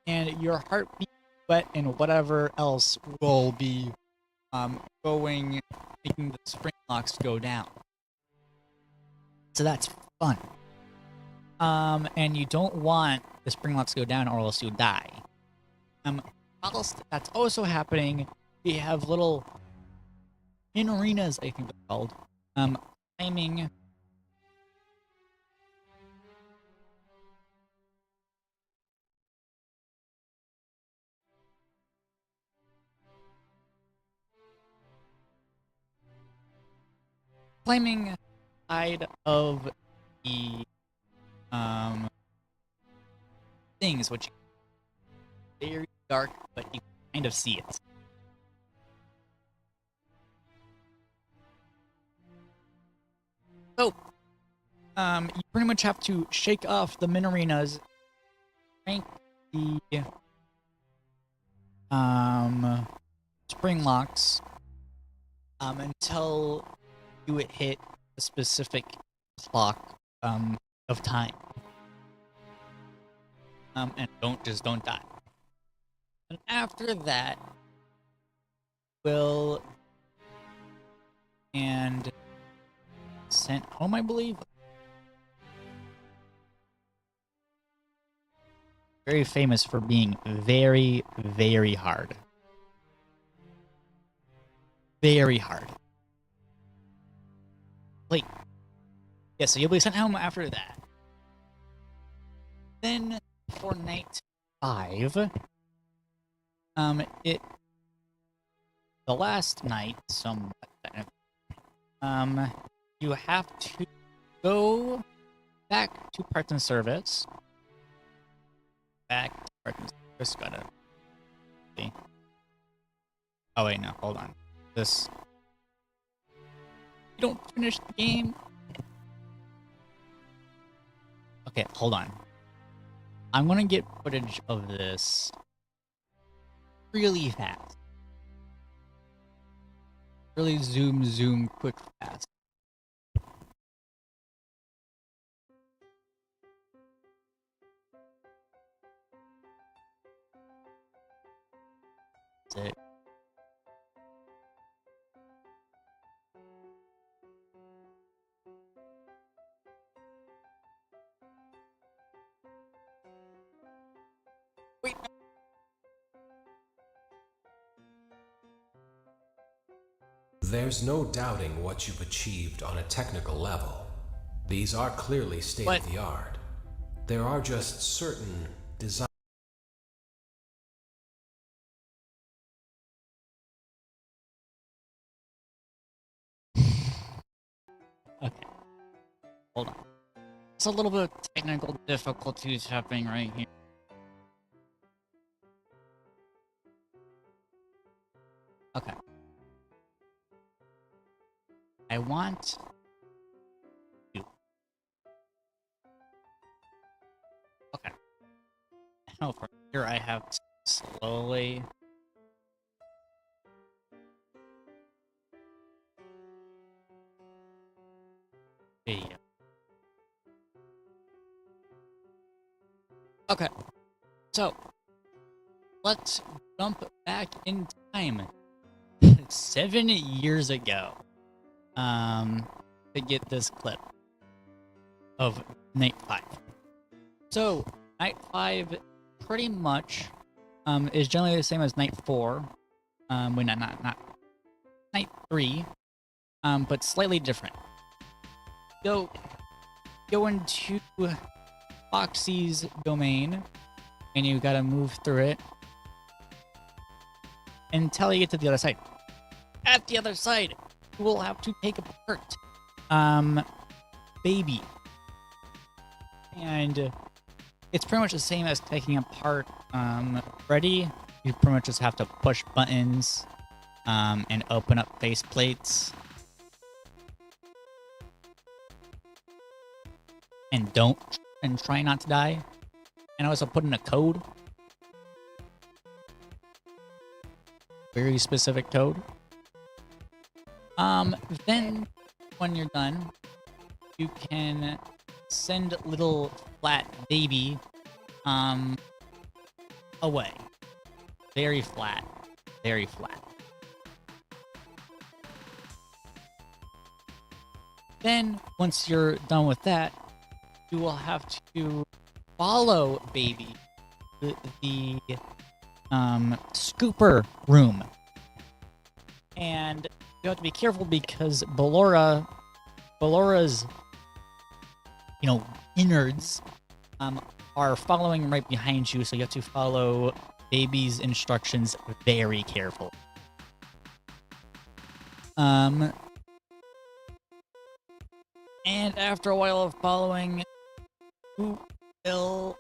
And your heartbeat wet and whatever else will be going, making the spring locks go down. So that's fun. And you don't want the spring locks to go down or else you'll die. Whilst that's also happening, we have little in arenas, I think they're called, climbing side of the things, which is very dark, but you kind of see it. So, you pretty much have to shake off the min arenas, crank the spring locks until you hit a specific clock of time. And don't die. And after that, will and sent home, I believe. Very famous for being very, very hard. Very hard. Like, yeah, so you'll be sent home after that. Then for night 5, the last night, somewhat, you have to go back to parts and service. Back to parts and service, gotta see. Oh wait, no, hold on. This, you don't finish the game. Okay, hold on. I'm gonna get footage of this really fast. Really zoom, quick, fast. That's it. Wait. There's no doubting what you've achieved on a technical level. These are clearly state-of-the-art. There are just certain design. Okay. Hold on. It's a little bit of technical difficulties happening right here. Okay. I want you. Okay. Now from here I have to slowly. There you go. Okay. So let's jump back in time 7 years ago. To get this clip of night 5. So night 5 pretty much is generally the same as night 4. When not night 3, but slightly different. Go into Foxy's domain, and you gotta move through it until you get to the other side. At the other side, you will have to take apart Baby. And it's pretty much the same as taking apart Freddy. You pretty much just have to push buttons and open up faceplates. And try not to die. And also put in a code. Very specific code. Then when you're done, you can send little flat baby away. Very flat. Very flat. Then, once you're done with that, you will have to follow Baby to the scooper room. And you have to be careful because Ballора's, innards are following right behind you, so you have to follow Baby's instructions very careful. And after a while of following, you will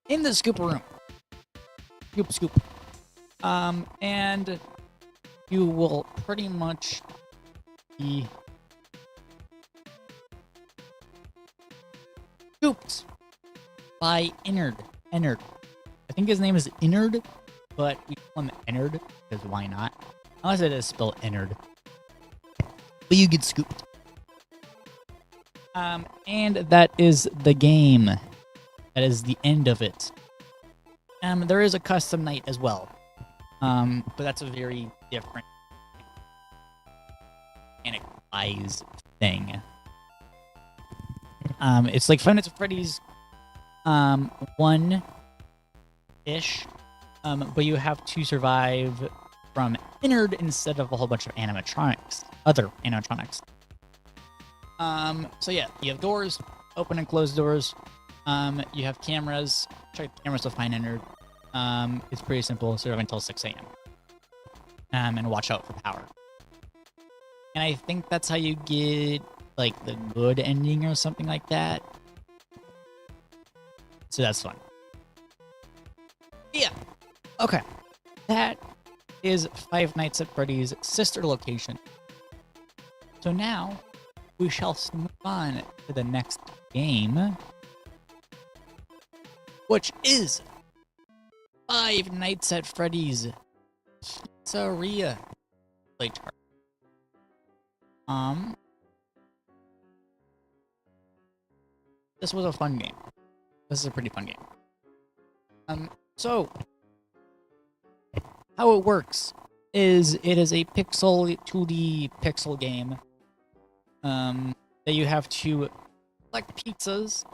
in the scooper room. Scoop. And you will pretty much be scooped by Innard. I think his name is Innard, but we call him Innard because why not? Unless it is spelled Innard. But you get scooped. And that is the game. That is the end of it. There is a custom night as well. But that's a very different mechanic-wise thing. It's like Five Nights at Freddy's 1-ish. But you have to survive from Innard instead of a whole bunch of other animatronics. So yeah, you have doors, open and close doors. You have cameras. Check the cameras to find Innard. It's pretty simple. Survive until 6 a.m. And watch out for power. And I think that's how you get like the good ending or something like that. So that's fun. Yeah. Okay. That is Five Nights at Freddy's sister location. So now we shall move on to the next game, which is Five Nights at Freddy's Pizzeria Playtime. This was a fun game. This is a pretty fun game. So how it works is it is a pixel 2D pixel game. That you have to collect pizzas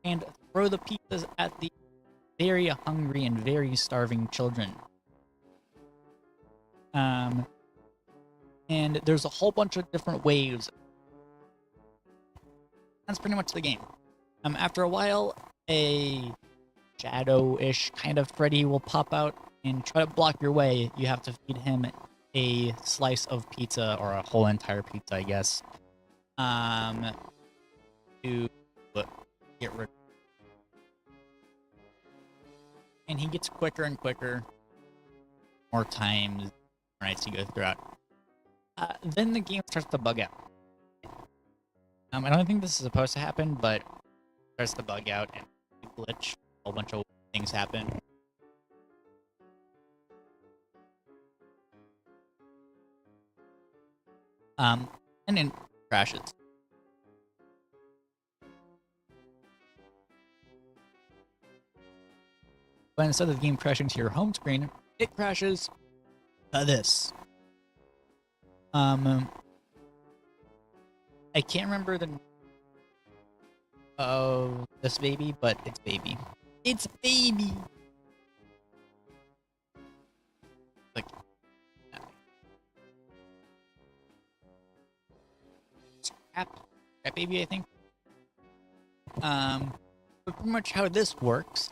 and throw the pizzas at the very hungry and very starving children. And there's a whole bunch of different waves. That's pretty much the game. After a while, a shadow-ish kind of Freddy will pop out and try to block your way. You have to feed him a slice of pizza, or a whole entire pizza, I guess. To get rid of. And he gets quicker and quicker. More times, right, you go throughout. Then the game starts to bug out. I don't think this is supposed to happen, but it starts to bug out and glitch. A whole bunch of things happen. And then crashes. But instead of the game crashing to your home screen, it crashes to this. I can't remember the name of this baby, but it's Baby. It's Baby! Like, Scrap Baby, I think. But pretty much how this works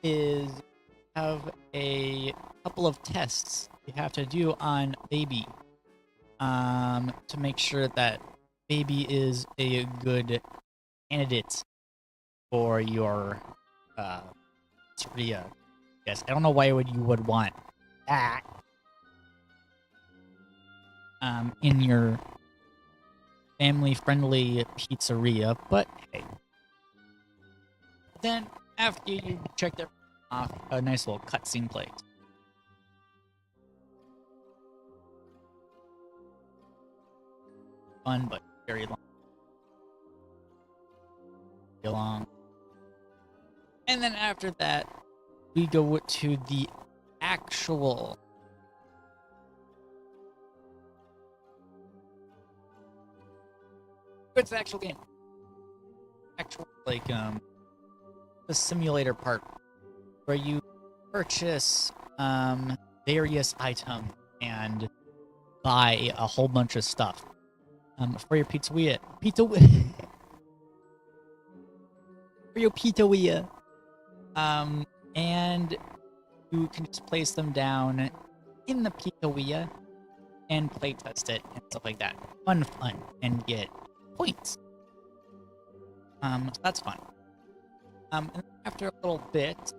is have a couple of tests you have to do on Baby to make sure that Baby is a good candidate for your pizzeria. Yes, I don't know why you would want that in your family-friendly pizzeria, but hey. Then, after you check their off, a nice little cutscene plays. Fun, but very long. And then after that, we go to the actual it's the actual game. Actual like the simulator part where you purchase various items and buy a whole bunch of stuff for your pizzeria. For your pizzeria. And you can just place them down in the pizzeria and play test it and stuff like that. Fun, and get points. So that's fun. And after a little bit,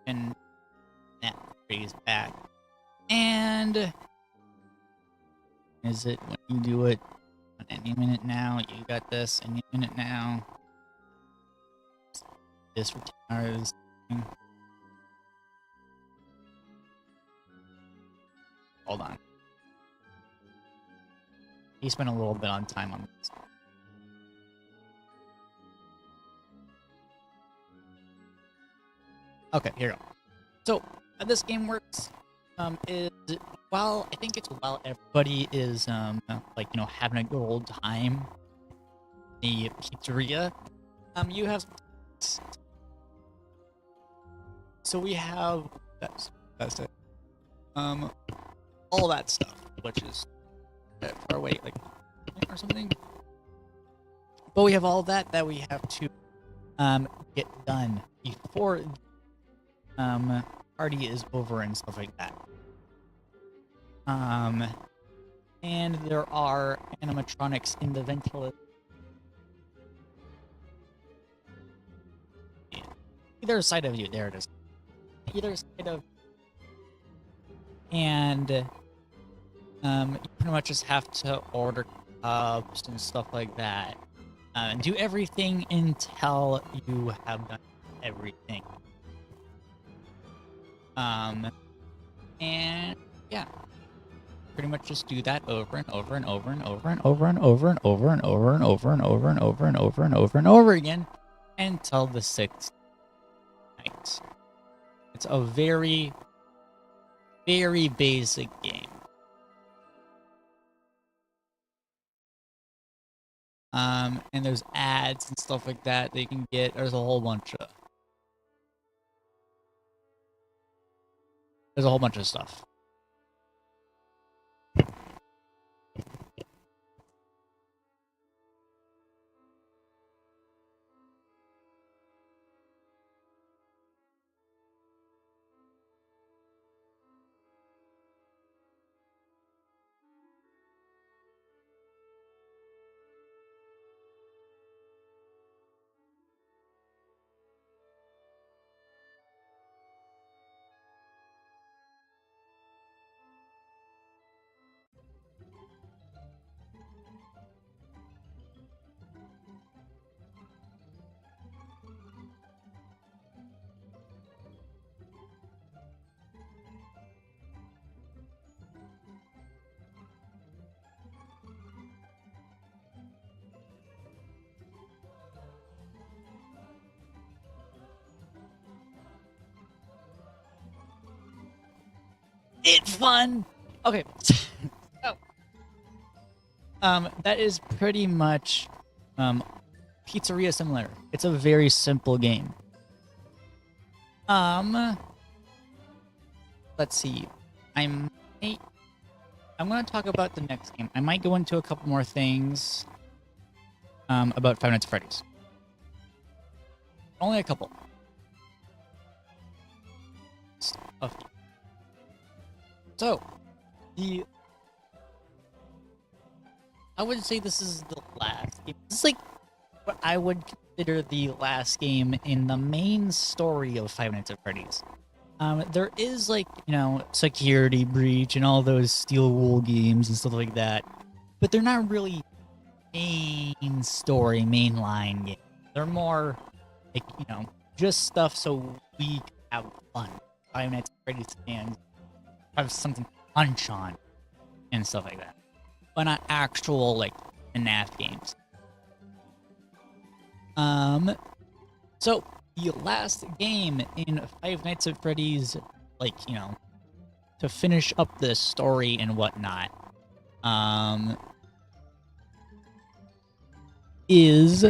and that phrase back. And is it when you do it any minute now? You got this any minute now. This for 10 hours. Hold on. He spent a little bit on time on this. Okay, here we go. So, how this game works is while I think it's while everybody is like having a good old time, the pizzeria, you have so we have that's it. All that stuff, which is far away, like or something. But we have all that we have to get done before party is over and stuff like that. And there are animatronics in the ventilator. Either side of you, there it is. Either side of, and you pretty much just have to order cups and stuff like that, and do everything until you have done everything. And yeah, pretty much just do that over and over and over and over and over and over and over and over and over and over and over and over and over and over again until the 6th night. It's a very, very basic game. And there's ads and stuff like that you can get. There's a whole bunch of stuff. It's fun. Okay. So, that is pretty much Pizzeria Simulator. It's a very simple game. Let's see. I'm going to talk about the next game. I might go into a couple more things about Five Nights at Freddy's. Only a couple. A few. So, I would say this is the last game. This is like what I would consider the last game in the main story of Five Nights at Freddy's. There is like, Security Breach and all those Steel Wool games and stuff like that, but they're not really main story, mainline games. They're more like, just stuff so we can have fun. Five Nights at Freddy's fans have something to punch on and stuff like that, but not actual like FNAF games. So the last game in Five Nights at Freddy's, like, to finish up the story and whatnot, is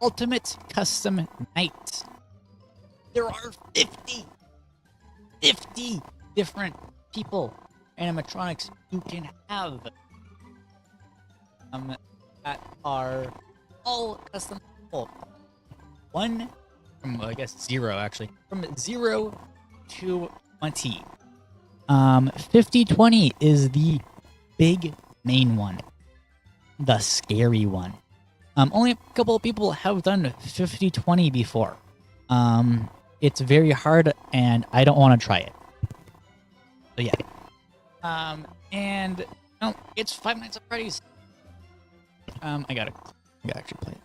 Ultimate Custom Night. There are 50 different people, animatronics you can have, that are all custom people. One from, I guess, 0, actually. From 0 to 20. 50-20 is the big main one. The scary one. Only a couple of people have done 50-20 before. It's very hard, and I don't want to try it. So yeah. And no, it's Five Nights at Freddy's. I gotta actually play it.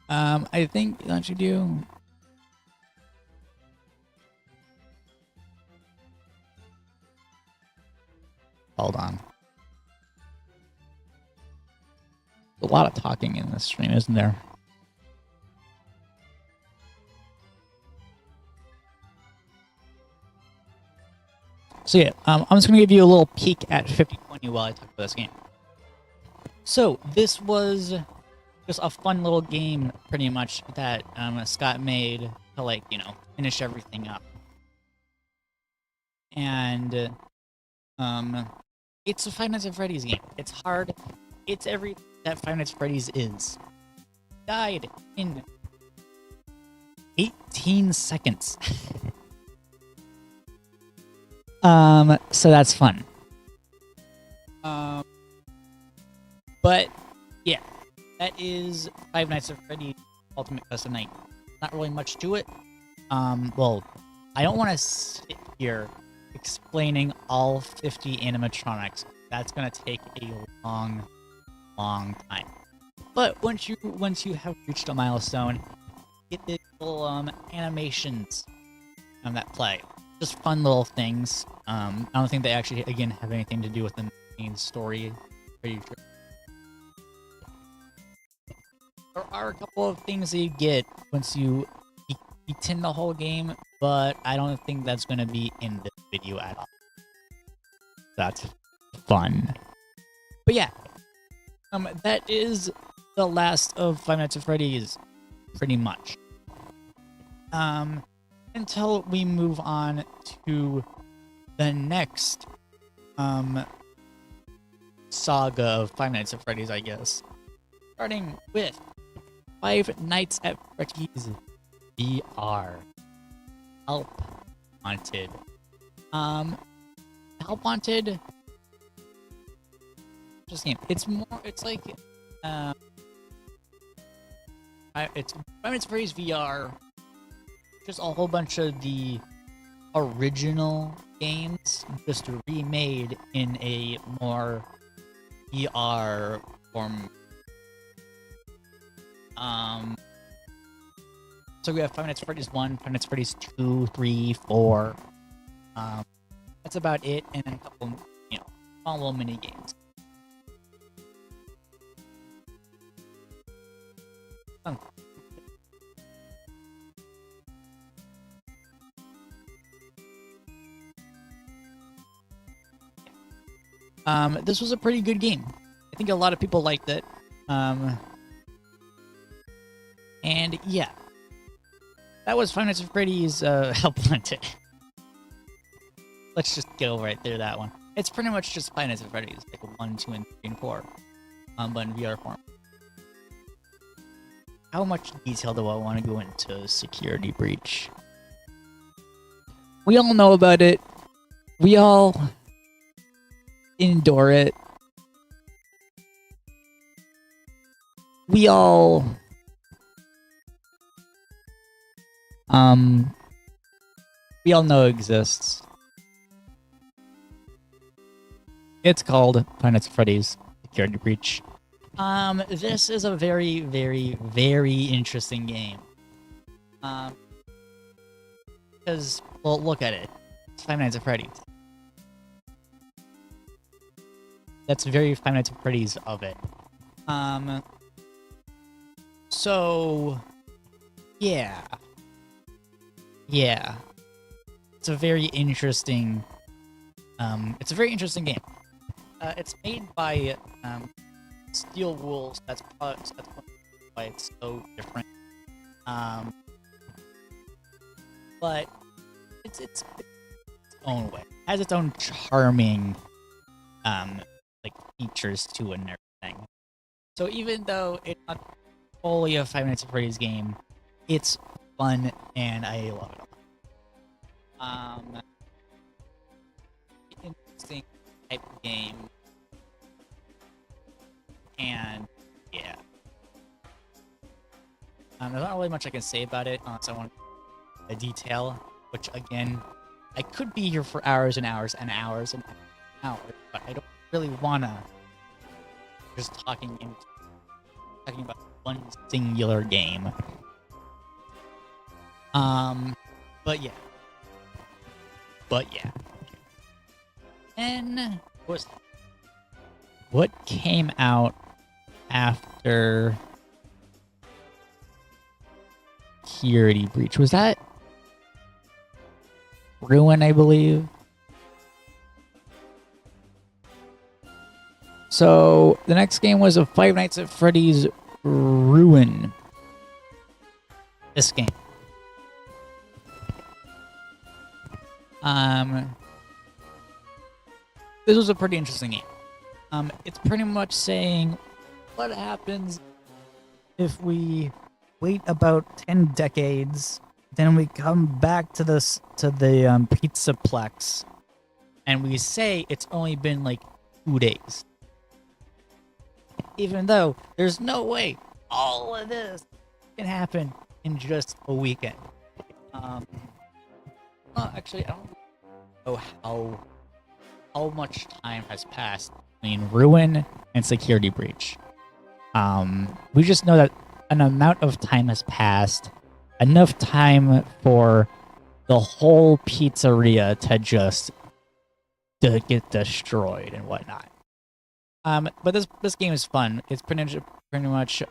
I think it lets you do. Hold on. A lot of talking in this stream, isn't there? So yeah, I'm just gonna give you a little peek at 50-20 while I talk about this game. So this was just a fun little game, pretty much, that Scott made to, like, finish everything up. And it's a Five Nights at Freddy's game. It's hard. It's everything that Five Nights at Freddy's is. Died in 18 seconds. So that's fun. But yeah, that is Five Nights at Freddy's Ultimate Custom Night. Not really much to it. Well, I don't want to sit here explaining all 50 animatronics. That's gonna take a long time. But once you have reached a milestone, get the little animations that play. Just fun little things. I don't think they actually, again, have anything to do with the main story. Pretty sure. There are a couple of things that you get once you beat the whole game, but I don't think that's going to be in this video at all. That's fun. But yeah, that is the last of Five Nights at Freddy's, pretty much. Until we move on to the next saga of Five Nights at Freddy's, I guess. Starting with Five Nights at Freddy's VR. Help Wanted. Help Wanted. Just game. It's like it's Five Nights at Freddy's VR. Just a whole bunch of the original games, just remade in a more VR form. So we have Five Nights at Freddy's 1, Five Nights at Freddy's 2, 3, 4. That's about it, and then a couple, small little mini games. This was a pretty good game. I think a lot of people liked it. And yeah, that was Five Nights at Freddy's Help Wanted. Let's just go right there, that one. It's pretty much just Five Nights at Freddy's, like 1, 2, and 3, and 4, but in VR form. How much detail do I want to go into Security Breach? We all know about it. We all endure it. We all know it exists. It's called Five Nights at Freddy's Security Breach. This is a very, very, very interesting game. Because, well, look at it. It's Five Nights at Freddy's. That's very Five Nights at Freddy's of it. So yeah. Yeah. It's a very interesting game. It's made by Steel Wolves. That's why it's so different. But it's its own way. It has its own charming like features to it and everything. So even though it's not fully a 5 Nights at Freddy's game, it's fun and I love it a lot. Interesting type of game, and yeah, there's not really much I can say about it unless I want a detail. Which again, I could be here for hours and hours and hours and hours, but I don't really wanna just talking about one singular game. But yeah. And what came out after Security Breach? Was that Ruin, I believe? So the next game was a Five Nights at Freddy's Ruin. This game. This was a pretty interesting game. It's pretty much saying what happens if we wait about 10 decades, then we come back to the Pizzaplex, and we say it's only been like 2 days. Even though there's no way all of this can happen in just a weekend. Actually, I don't know how much time has passed between Ruin and Security Breach. We just know that an amount of time has passed, enough time for the whole pizzeria to get destroyed and whatnot. But this game is fun. It's pretty much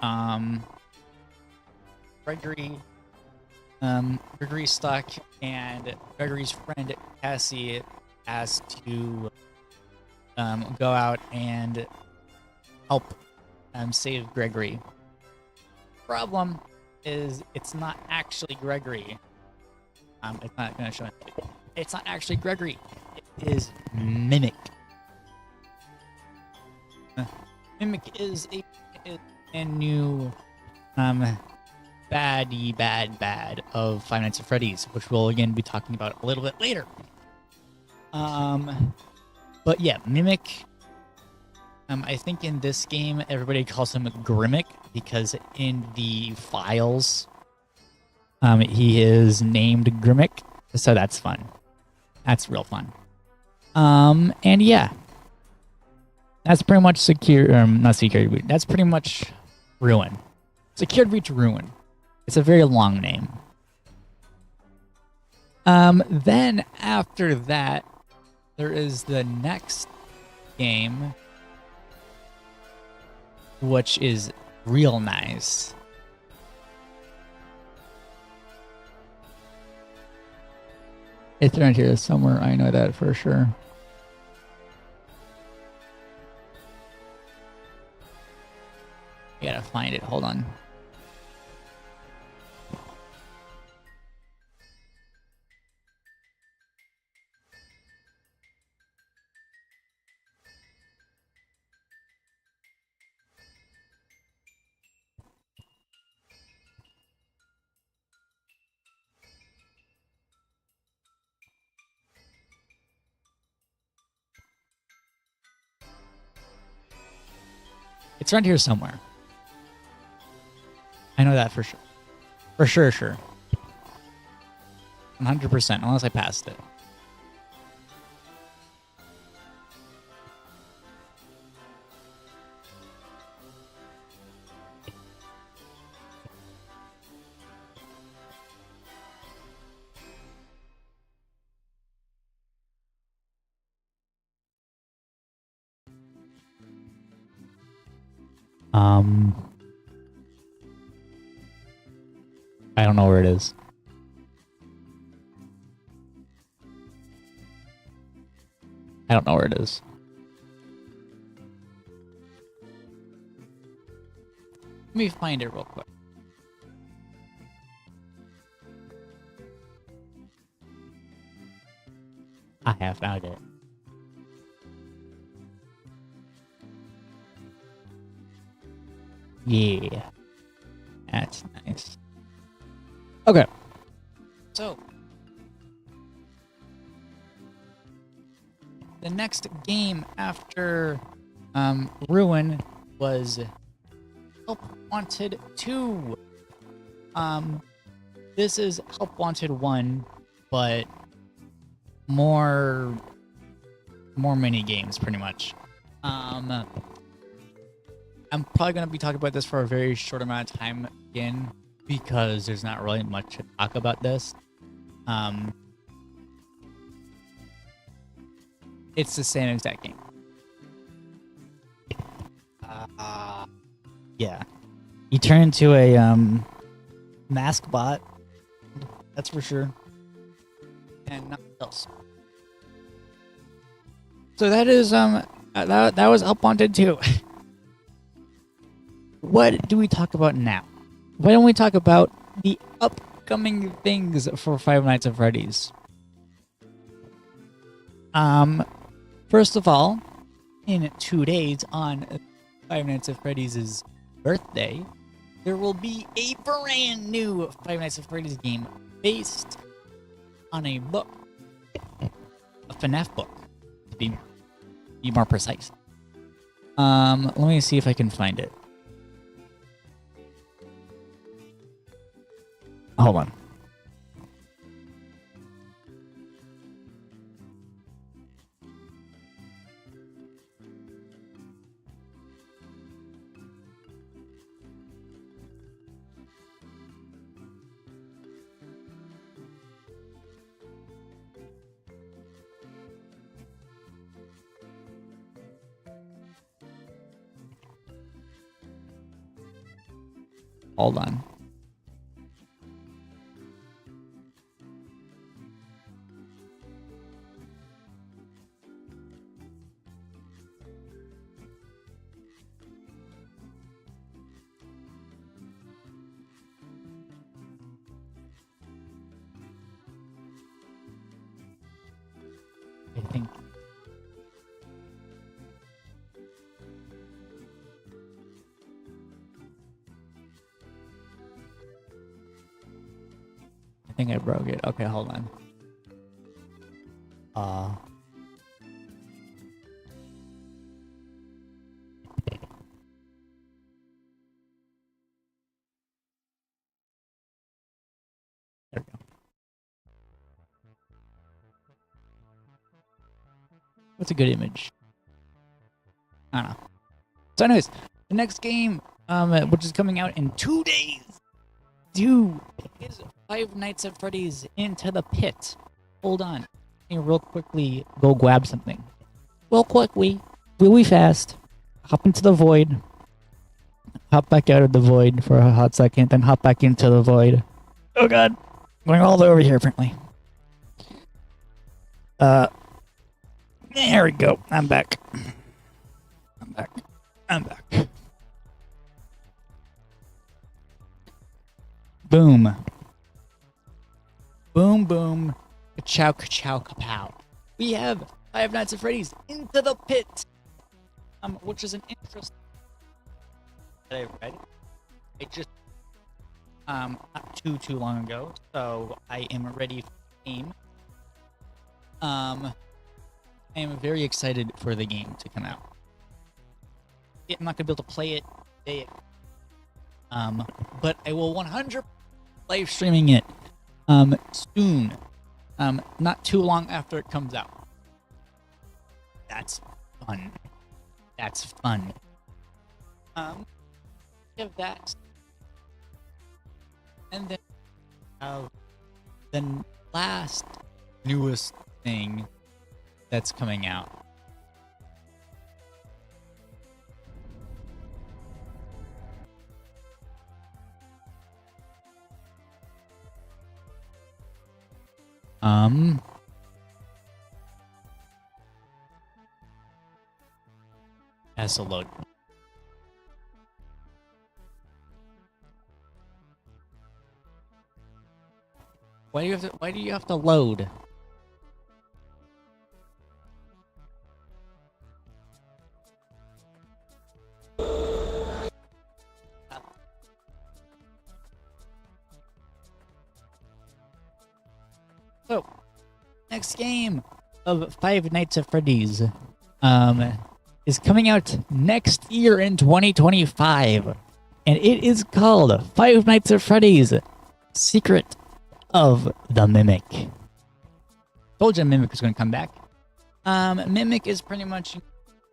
Gregory's stuck, and Gregory's friend Cassie has to go out and help save Gregory. Problem is, it's not actually Gregory. It's not gonna show it. It's not actually Gregory. It is Mimic. Mimic is a new bad of Five Nights at Freddy's, which we'll again be talking about a little bit later. But yeah, Mimic. I think in this game everybody calls him Grimmick because in the files, he is named Grimmick, so that's fun. That's real fun. And yeah, that's pretty much not Security Breach. That's pretty much Ruin. Security Breach Ruin. It's a very long name. Then after that, there is the next game, which is real nice. It's around here somewhere. I know that for sure. I gotta find it. Hold on. It's around here somewhere. I know that for sure. For sure. 100%, unless I passed it. I don't know where it is. I don't know where it is. Let me find it real quick. I have found it. Yeah. That's nice. Okay. So, the next game after Ruin was Help Wanted 2. This is Help Wanted 1, but more mini games, pretty much. I'm probably gonna be talking about this for a very short amount of time again, because there's not really much to talk about this. It's the same exact game. Yeah. You turn into a mask bot. That's for sure. And nothing else. So that is that was Help Wanted 2. What do we talk about now? Why don't we talk about the upcoming things for Five Nights at Freddy's? First of all, in 2 days on Five Nights at Freddy's birthday, there will be a brand new Five Nights at Freddy's game based on a book, a FNAF book, to be more precise. Let me see if I can find it. Hold on. Hold on. I think. I think I broke it. Okay, hold on. There we go. What's a good image? I don't know. So anyways, the next game, which is coming out in 2 days, is Five Nights at Freddy's Into the Pit. Hold on. Let me real quickly go grab something. Real quickly, really fast. Hop into the void. Hop back out of the void for a hot second, then hop back into the void. Oh god. Going all the way over here, apparently. There we go. I'm back. I'm back. Boom. Boom, boom. Ka-chow, ka-chow, ka-pow. We have Five Nights at Freddy's Into the Pit. Which is an interesting that I read. It just not too long ago, so I am ready for the game. I am very excited for the game to come out. I'm not gonna be able to play it today, but I will 100% live streaming it soon. Not too long after it comes out. That's fun. That's fun. We have that, and then the last newest thing that's coming out. Has to load. Why do you have to load? So, next game of Five Nights at Freddy's is coming out next year in 2025, and it is called Five Nights at Freddy's Secret of the Mimic. Told you Mimic was going to come back. Mimic is pretty much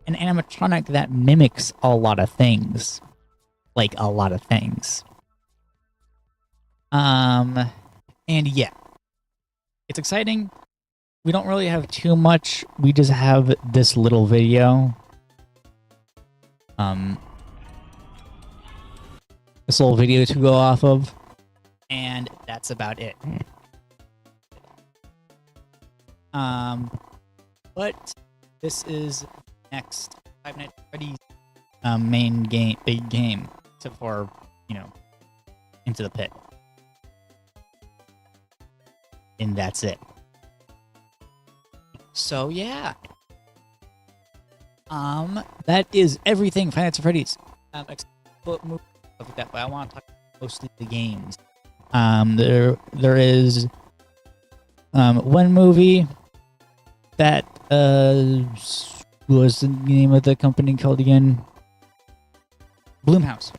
an animatronic that mimics a lot of things. Like, a lot of things. And yeah. It's exciting. We don't really have too much. We just have this little video. This little video to go off of. And that's about it. But this is next Five Nights at Freddy's main game, big game, except for, you know, Into the Pit. And that's it. So yeah. That is everything Five Nights at Freddy's. Except stuff like that, but I want to talk mostly the games. There is one movie that what was the name of the company called again? Blumhouse.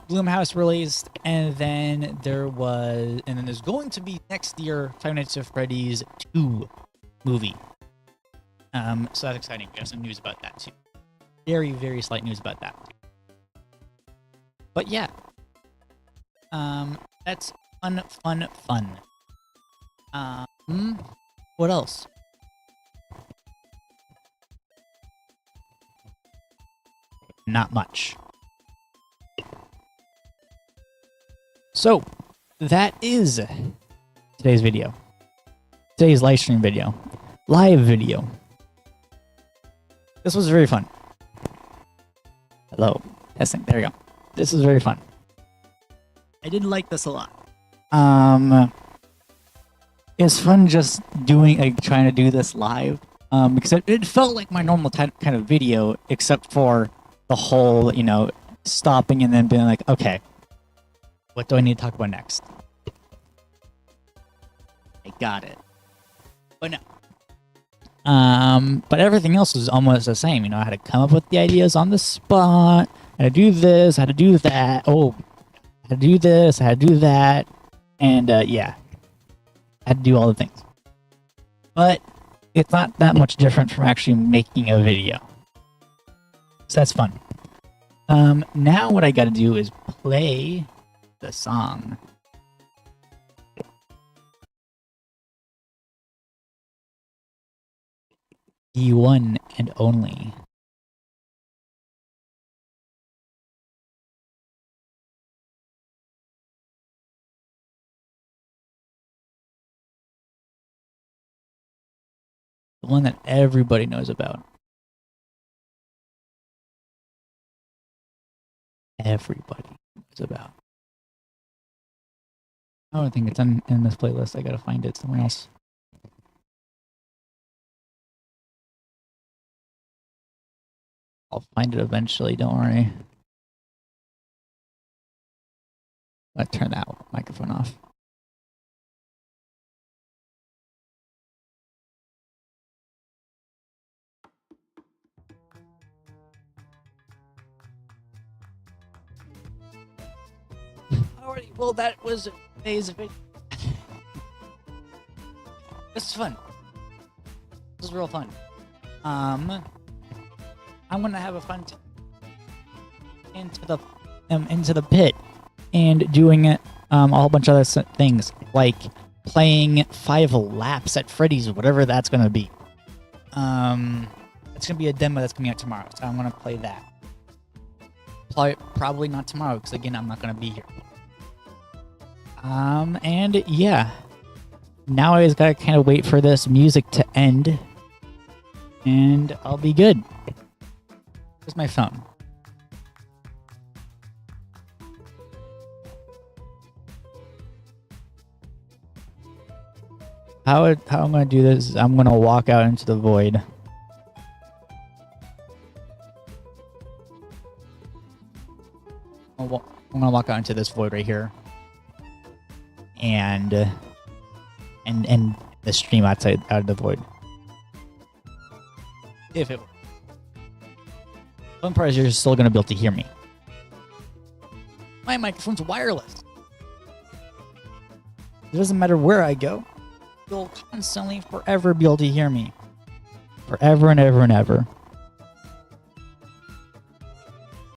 Blumhouse released, and then there's going to be next year Five Nights at Freddy's 2 movie. So that's exciting. We have some news about that too. Very, very slight news about that. But yeah. That's fun. What else? Not much. So, that is today's video. Today's live stream video. Live video. This was very fun. Hello. Testing. There we go. This was very fun. I did like this a lot. It's fun just trying to do this live. Because it felt like my normal kind of video, except for the whole, you know, stopping and then being like, okay, what do I need to talk about next? I got it. But no. But everything else was almost the same. You know, I had to come up with the ideas on the spot. I had to do this, I had to do that. Oh, I had to do this, I had to do that. And, yeah. I had to do all the things. But it's not that much different from actually making a video. So that's fun. Now what I gotta do is play the song. The one and only. The one that everybody knows about. Everybody knows about. I don't think it's in this playlist. I gotta find it somewhere else. I'll find it eventually, don't worry. Let's turn that microphone off. Alrighty, well that was today's video. This is fun. This is real fun. I'm gonna have a fun time into the pit and doing a whole bunch of other things like playing 5 laps at Freddy's or whatever that's gonna be. It's gonna be a demo that's coming out tomorrow, so I'm gonna play that. Probably not tomorrow because again I'm not gonna be here. And yeah, Now I just gotta kind of wait for this music to end, and I'll be good. Where's my phone? How I'm gonna do this is I'm gonna walk out into the void. I'm gonna walk out into this void right here, and the stream out of the void. If it, fun part is you're still gonna be able to hear me. My microphone's wireless. It doesn't matter where I go. You'll constantly, forever be able to hear me. Forever and ever and ever.